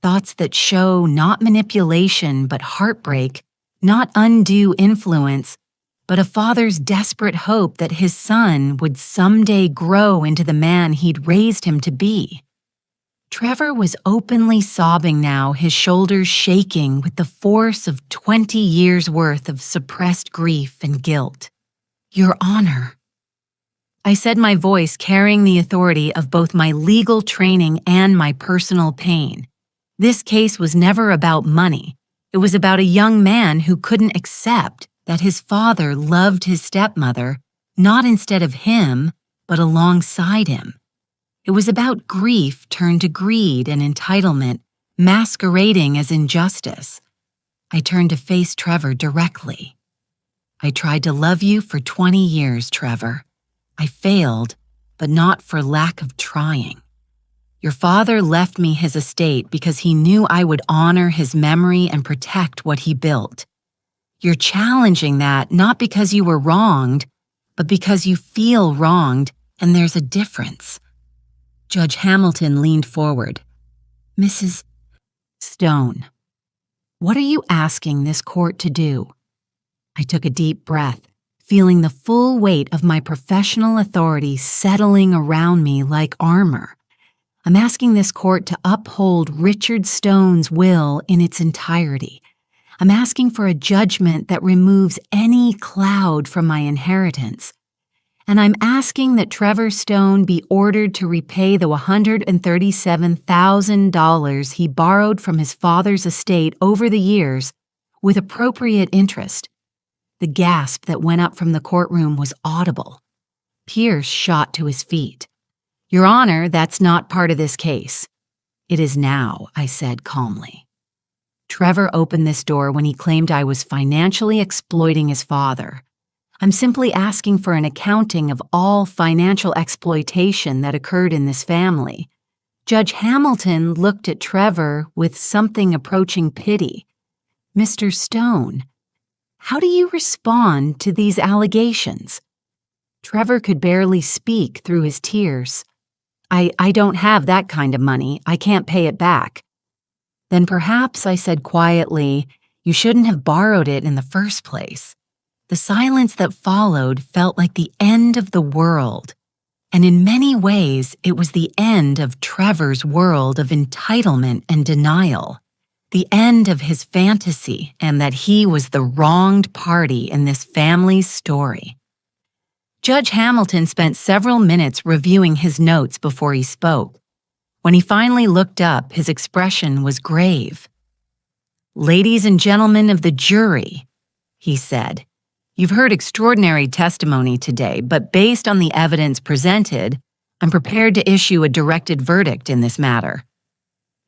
S1: Thoughts that show not manipulation but heartbreak, not undue influence, but a father's desperate hope that his son would someday grow into the man he'd raised him to be. Trevor was openly sobbing now, his shoulders shaking with the force of 20 years' worth of suppressed grief and guilt. Your Honor. I said, my voice carrying the authority of both my legal training and my personal pain. This case was never about money. It was about a young man who couldn't accept that his father loved his stepmother, not instead of him, but alongside him. It was about grief turned to greed and entitlement, masquerading as injustice. I turned to face Trevor directly. I tried to love you for 20 years, Trevor. I failed, but not for lack of trying. Your father left me his estate because he knew I would honor his memory and protect what he built. You're challenging that not because you were wronged, but because you feel wronged, and there's a difference. Judge Hamilton leaned forward. Mrs. Stone, what are you asking this court to do? I took a deep breath, feeling the full weight of my professional authority settling around me like armor. I'm asking this court to uphold Richard Stone's will in its entirety. I'm asking for a judgment that removes any cloud from my inheritance. And I'm asking that Trevor Stone be ordered to repay the $137,000 he borrowed from his father's estate over the years with appropriate interest. The gasp that went up from the courtroom was audible. Pierce shot to his feet. "Your Honor, that's not part of this case." "It is now," I said calmly. "Trevor opened this door when he claimed I was financially exploiting his father. I'm simply asking for an accounting of all financial exploitation that occurred in this family." Judge Hamilton looked at Trevor with something approaching pity. "Mr. Stone, how do you respond to these allegations?" Trevor could barely speak through his tears. I don't have that kind of money. I can't pay it back." "Then perhaps," I said quietly, "you shouldn't have borrowed it in the first place." The silence that followed felt like the end of the world. And in many ways, it was the end of Trevor's world of entitlement and denial. The end of his fantasy and that he was the wronged party in this family's story. Judge Hamilton spent several minutes reviewing his notes before he spoke. When he finally looked up, his expression was grave. "Ladies and gentlemen of the jury," he said, "you've heard extraordinary testimony today, but based on the evidence presented, I'm prepared to issue a directed verdict in this matter."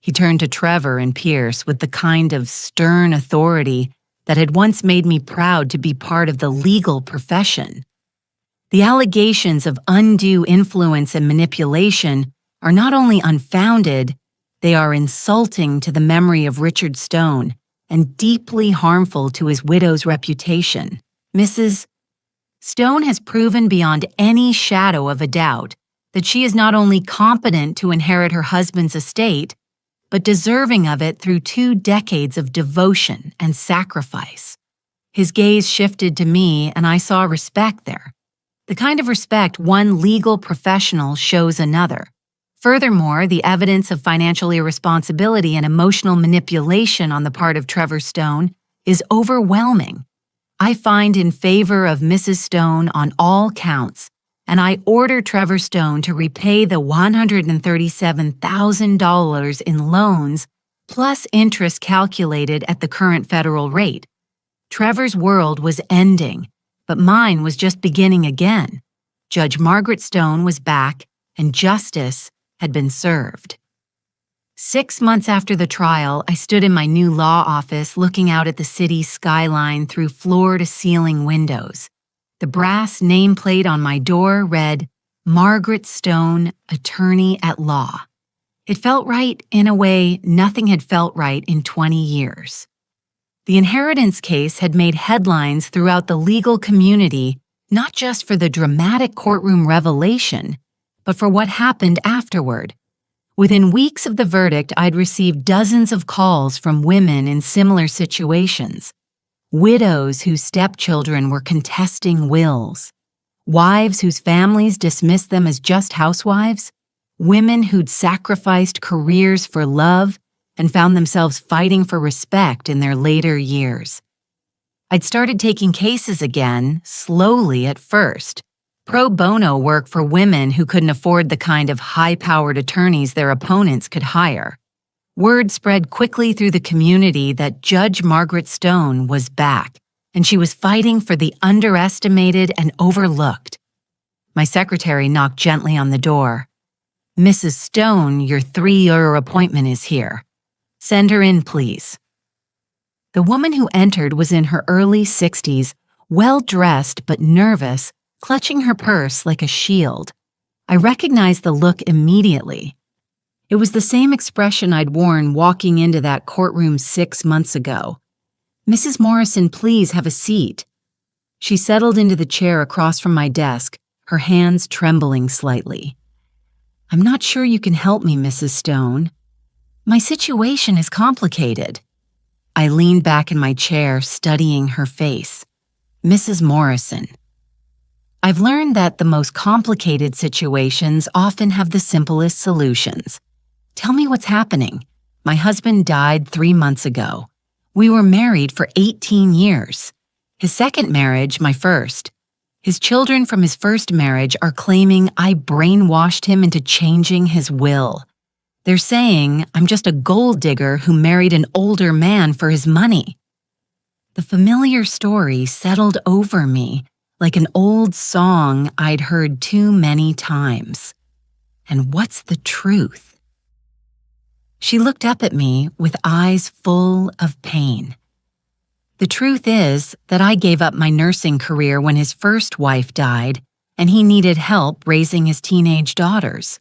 S1: He turned to Trevor and Pierce with the kind of stern authority that had once made me proud to be part of the legal profession. The allegations of undue influence and manipulation are not only unfounded, they are insulting to the memory of Richard Stone and deeply harmful to his widow's reputation. Mrs. Stone has proven beyond any shadow of a doubt that she is not only competent to inherit her husband's estate, but deserving of it through 2 decades of devotion and sacrifice. His gaze shifted to me, and I saw respect there. The kind of respect one legal professional shows another. Furthermore, the evidence of financial irresponsibility and emotional manipulation on the part of Trevor Stone is overwhelming. I find in favor of Mrs. Stone on all counts, and I order Trevor Stone to repay the $137,000 in loans plus interest calculated at the current federal rate. Trevor's world was ending, but mine was just beginning again. Judge Margaret Stone was back, and justice had been served. 6 months after the trial, I stood in my new law office looking out at the city skyline through floor-to-ceiling windows. The brass nameplate on my door read, "Margaret Stone, Attorney at Law." It felt right in a way nothing had felt right in 20 years. The inheritance case had made headlines throughout the legal community, not just for the dramatic courtroom revelation, but for what happened afterward. Within weeks of the verdict, I'd received dozens of calls from women in similar situations. Widows whose stepchildren were contesting wills. Wives whose families dismissed them as just housewives. Women who'd sacrificed careers for love and found themselves fighting for respect in their later years. I'd started taking cases again, slowly at first. Pro bono work for women who couldn't afford the kind of high-powered attorneys their opponents could hire. Word spread quickly through the community that Judge Margaret Stone was back, and she was fighting for the underestimated and overlooked. My secretary knocked gently on the door. "Mrs. Stone, your 3-year appointment is here. Send her in, please." The woman who entered was in her early 60s, well-dressed but nervous, clutching her purse like a shield. I recognized the look immediately. It was the same expression I'd worn walking into that courtroom 6 months ago. "Mrs. Morrison, please have a seat." She settled into the chair across from my desk, her hands trembling slightly. "I'm not sure you can help me, Mrs. Stone. My situation is complicated." I leaned back in my chair, studying her face. "Mrs. Morrison, I've learned that the most complicated situations often have the simplest solutions. Tell me what's happening. My husband died 3 months ago. We were married for 18 years. His second marriage, my first. His children from his first marriage are claiming I brainwashed him into changing his will. They're saying I'm just a gold digger who married an older man for his money." The familiar story settled over me, like an old song I'd heard too many times. And what's the truth? She looked up at me with eyes full of pain. The truth is that I gave up my nursing career when his first wife died, and he needed help raising his teenage daughters.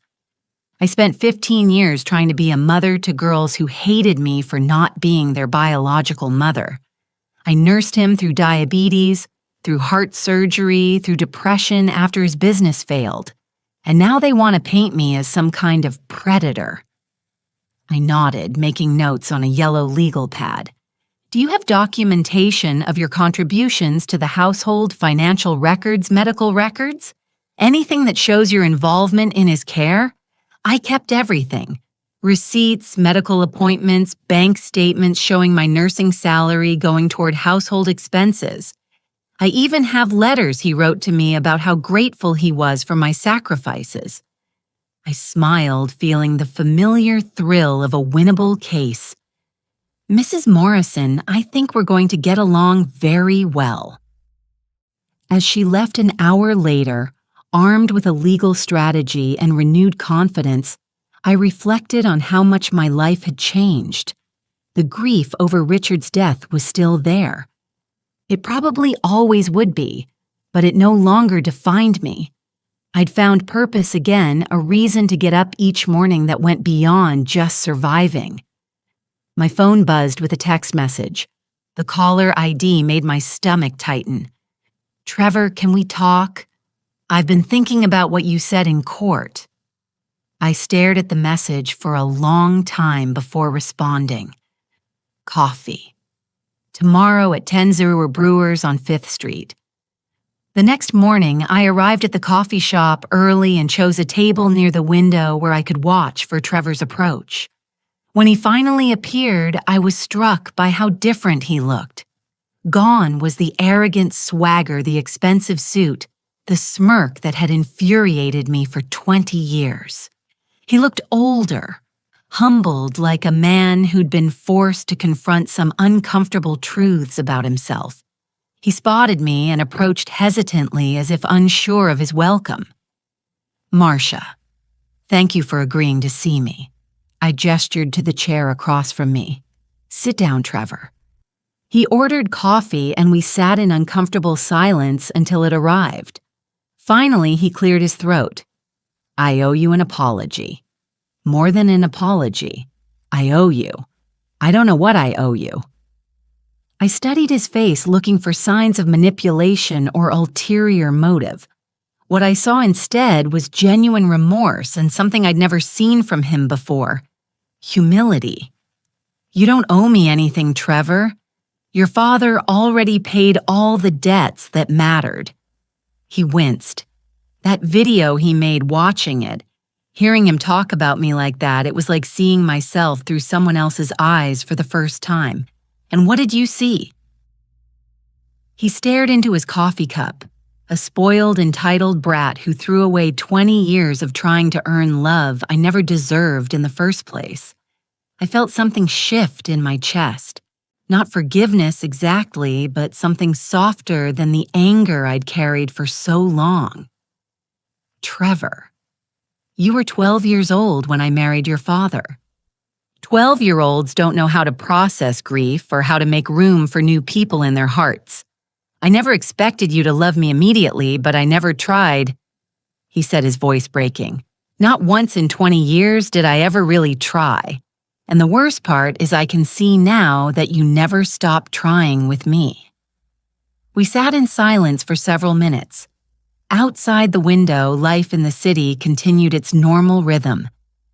S1: I spent 15 years trying to be a mother to girls who hated me for not being their biological mother. I nursed him through diabetes, through heart surgery, through depression after his business failed. And now they want to paint me as some kind of predator. I nodded, making notes on a yellow legal pad. Do you have documentation of your contributions to the household, financial records, medical records? Anything that shows your involvement in his care? I kept everything. Receipts, medical appointments, bank statements showing my nursing salary going toward household expenses. I even have letters he wrote to me about how grateful he was for my sacrifices. I smiled, feeling the familiar thrill of a winnable case. Mrs. Morrison, I think we're going to get along very well. As she left an hour later, armed with a legal strategy and renewed confidence, I reflected on how much my life had changed. The grief over Richard's death was still there. It probably always would be, but it no longer defined me. I'd found purpose again, a reason to get up each morning that went beyond just surviving. My phone buzzed with a text message. The caller ID made my stomach tighten. Trevor, can we talk? I've been thinking about what you said in court. I stared at the message for a long time before responding. Coffee. Tomorrow at 10 Brewers on 5th Street. The next morning, I arrived at the coffee shop early and chose a table near the window where I could watch for Trevor's approach. When he finally appeared, I was struck by how different he looked. Gone was the arrogant swagger, the expensive suit, the smirk that had infuriated me for 20 years. He looked older, humbled like a man who'd been forced to confront some uncomfortable truths about himself. He spotted me and approached hesitantly as if unsure of his welcome. Marcia, thank you for agreeing to see me. I gestured to the chair across from me. Sit down, Trevor. He ordered coffee and we sat in uncomfortable silence until it arrived. Finally, he cleared his throat. I owe you an apology. More than an apology. I owe you. I don't know what I owe you. I studied his face looking for signs of manipulation or ulterior motive. What I saw instead was genuine remorse and something I'd never seen from him before. Humility. You don't owe me anything, Trevor. Your father already paid all the debts that mattered. He winced. That video he made watching it, hearing him talk about me like that, it was like seeing myself through someone else's eyes for the first time. And what did you see? He stared into his coffee cup, a spoiled, entitled brat who threw away 20 years of trying to earn love I never deserved in the first place. I felt something shift in my chest. Not forgiveness exactly, but something softer than the anger I'd carried for so long. Trevor, you were 12 years old when I married your father. 12-year-olds don't know how to process grief or how to make room for new people in their hearts. I never expected you to love me immediately, but I never tried, he said, his voice breaking. Not once in 20 years did I ever really try. And the worst part is I can see now that you never stopped trying with me. We sat in silence for several minutes. Outside the window, life in the city continued its normal rhythm.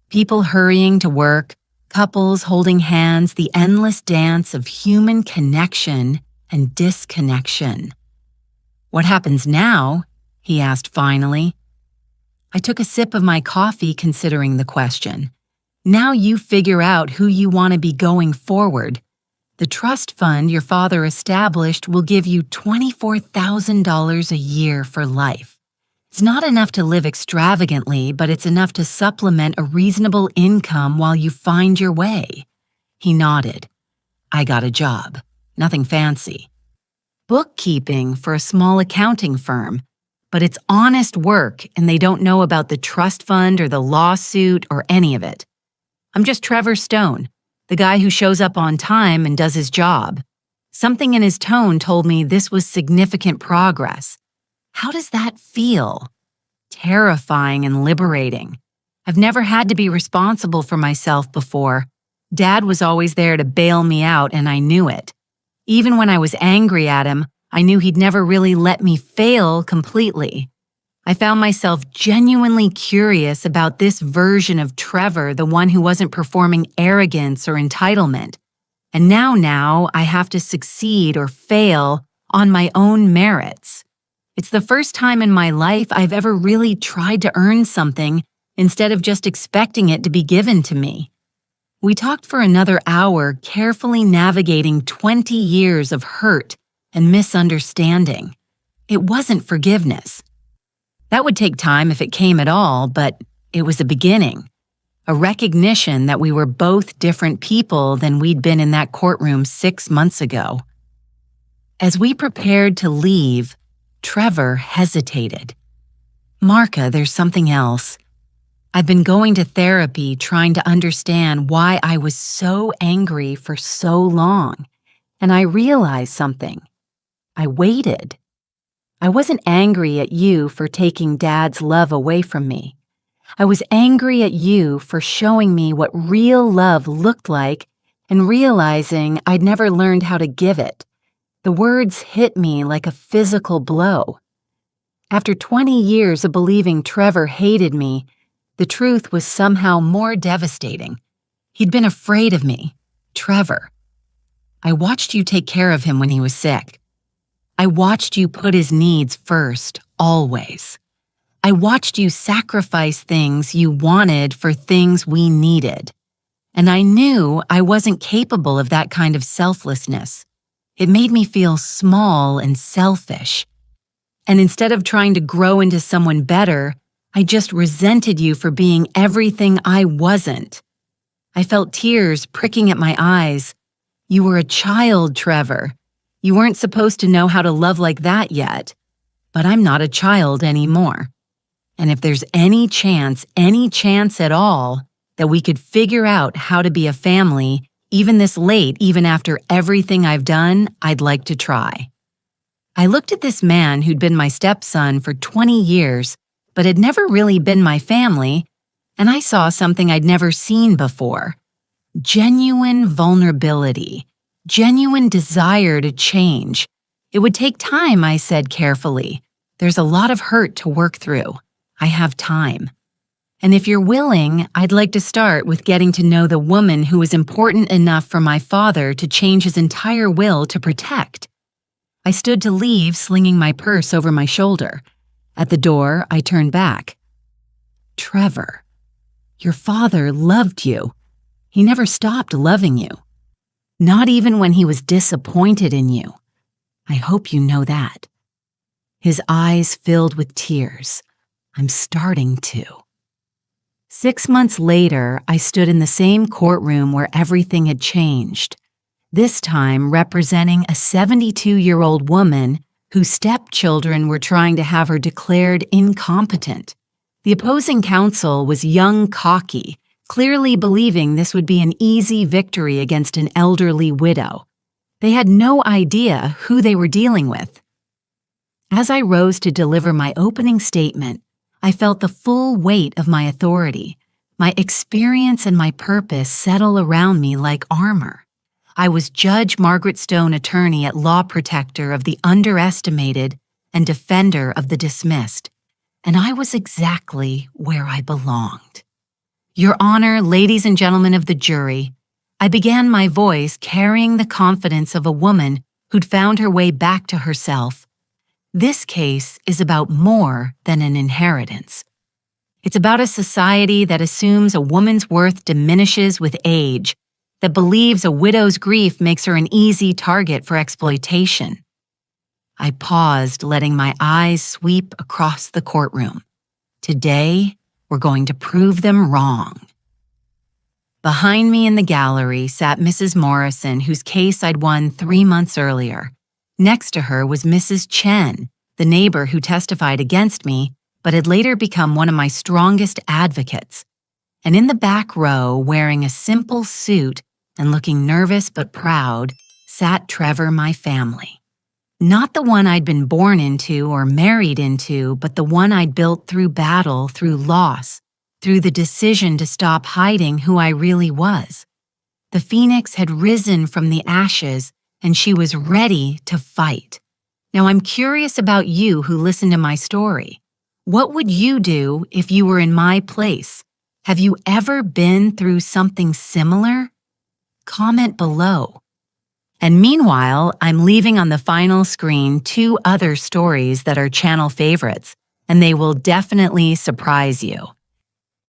S1: People hurrying to work, couples holding hands, the endless dance of human connection and disconnection. What happens now? He asked finally. I took a sip of my coffee considering the question. Now you figure out who you want to be going forward. The trust fund your father established will give you $24,000 a year for life. It's not enough to live extravagantly, but it's enough to supplement a reasonable income while you find your way. He nodded. I got a job. Nothing fancy. bookkeeping for a small accounting firm, but it's honest work and they don't know about the trust fund or the lawsuit or any of it. I'm just Trevor Stone, the guy who shows up on time and does his job. Something in his tone told me this was significant progress. How does that feel? Terrifying and liberating. I've never had to be responsible for myself before. Dad was always there to bail me out, and I knew it. Even when I was angry at him, I knew he'd never really let me fail completely. I found myself genuinely curious about this version of Trevor, the one who wasn't performing arrogance or entitlement. And now I have to succeed or fail on my own merits. It's the first time in my life I've ever really tried to earn something instead of just expecting it to be given to me. We talked for another hour, carefully navigating 20 years of hurt and misunderstanding. It wasn't forgiveness. That would take time if it came at all, but it was a beginning. A recognition that we were both different people than we'd been in that courtroom 6 months ago. As we prepared to leave, Trevor hesitated. Marka, there's something else. I've been going to therapy trying to understand why I was so angry for so long, and I realized something. I waited. I wasn't angry at you for taking Dad's love away from me. I was angry at you for showing me what real love looked like and realizing I'd never learned how to give it. The words hit me like a physical blow. After 20 years of believing Trevor hated me, the truth was somehow more devastating. He'd been afraid of me, Trevor. I watched you take care of him when he was sick. I watched you put his needs first, always. I watched you sacrifice things you wanted for things we needed. And I knew I wasn't capable of that kind of selflessness. It made me feel small and selfish. And instead of trying to grow into someone better, I just resented you for being everything I wasn't. I felt tears pricking at my eyes. You were a child, Trevor. You weren't supposed to know how to love like that yet. But I'm not a child anymore. And if there's any chance at all, that we could figure out how to be a family, even this late, even after everything I've done, I'd like to try. I looked at this man who'd been my stepson for 20 years, but had never really been my family, and I saw something I'd never seen before. Genuine vulnerability, genuine desire to change. It would take time, I said carefully. There's a lot of hurt to work through. I have time. And if you're willing, I'd like to start with getting to know the woman who was important enough for my father to change his entire will to protect. I stood to leave, slinging my purse over my shoulder. At the door, I turned back. Trevor, your father loved you. He never stopped loving you. Not even when he was disappointed in you. I hope you know that. His eyes filled with tears. I'm starting to. 6 months later, I stood in the same courtroom where everything had changed, this time representing a 72-year-old woman whose stepchildren were trying to have her declared incompetent. The opposing counsel was young, cocky, clearly believing this would be an easy victory against an elderly widow. They had no idea who they were dealing with. As I rose to deliver my opening statement, I felt the full weight of my authority. My experience and my purpose settle around me like armor. I was Judge Margaret Stone, attorney at Law Protector of the underestimated and defender of the dismissed, and I was exactly where I belonged. Your Honor, ladies and gentlemen of the jury, I began my voice carrying the confidence of a woman who'd found her way back to herself. This case is about more than an inheritance. It's about a society that assumes a woman's worth diminishes with age, that believes a widow's grief makes her an easy target for exploitation. I paused, letting my eyes sweep across the courtroom. Today, we're going to prove them wrong. Behind me in the gallery sat Mrs. Morrison, whose case I'd won 3 months earlier. Next to her was Mrs. Chen, the neighbor who testified against me, but had later become one of my strongest advocates. And in the back row, wearing a simple suit and looking nervous but proud, sat Trevor, my family. Not the one I'd been born into or married into, but the one I'd built through battle, through loss, through the decision to stop hiding who I really was. The phoenix had risen from the ashes, and she was ready to fight. Now I'm curious about you who listen to my story. What would you do if you were in my place? Have you ever been through something similar? Comment below. And meanwhile, I'm leaving on the final screen 2 other stories that are channel favorites, and they will definitely surprise you.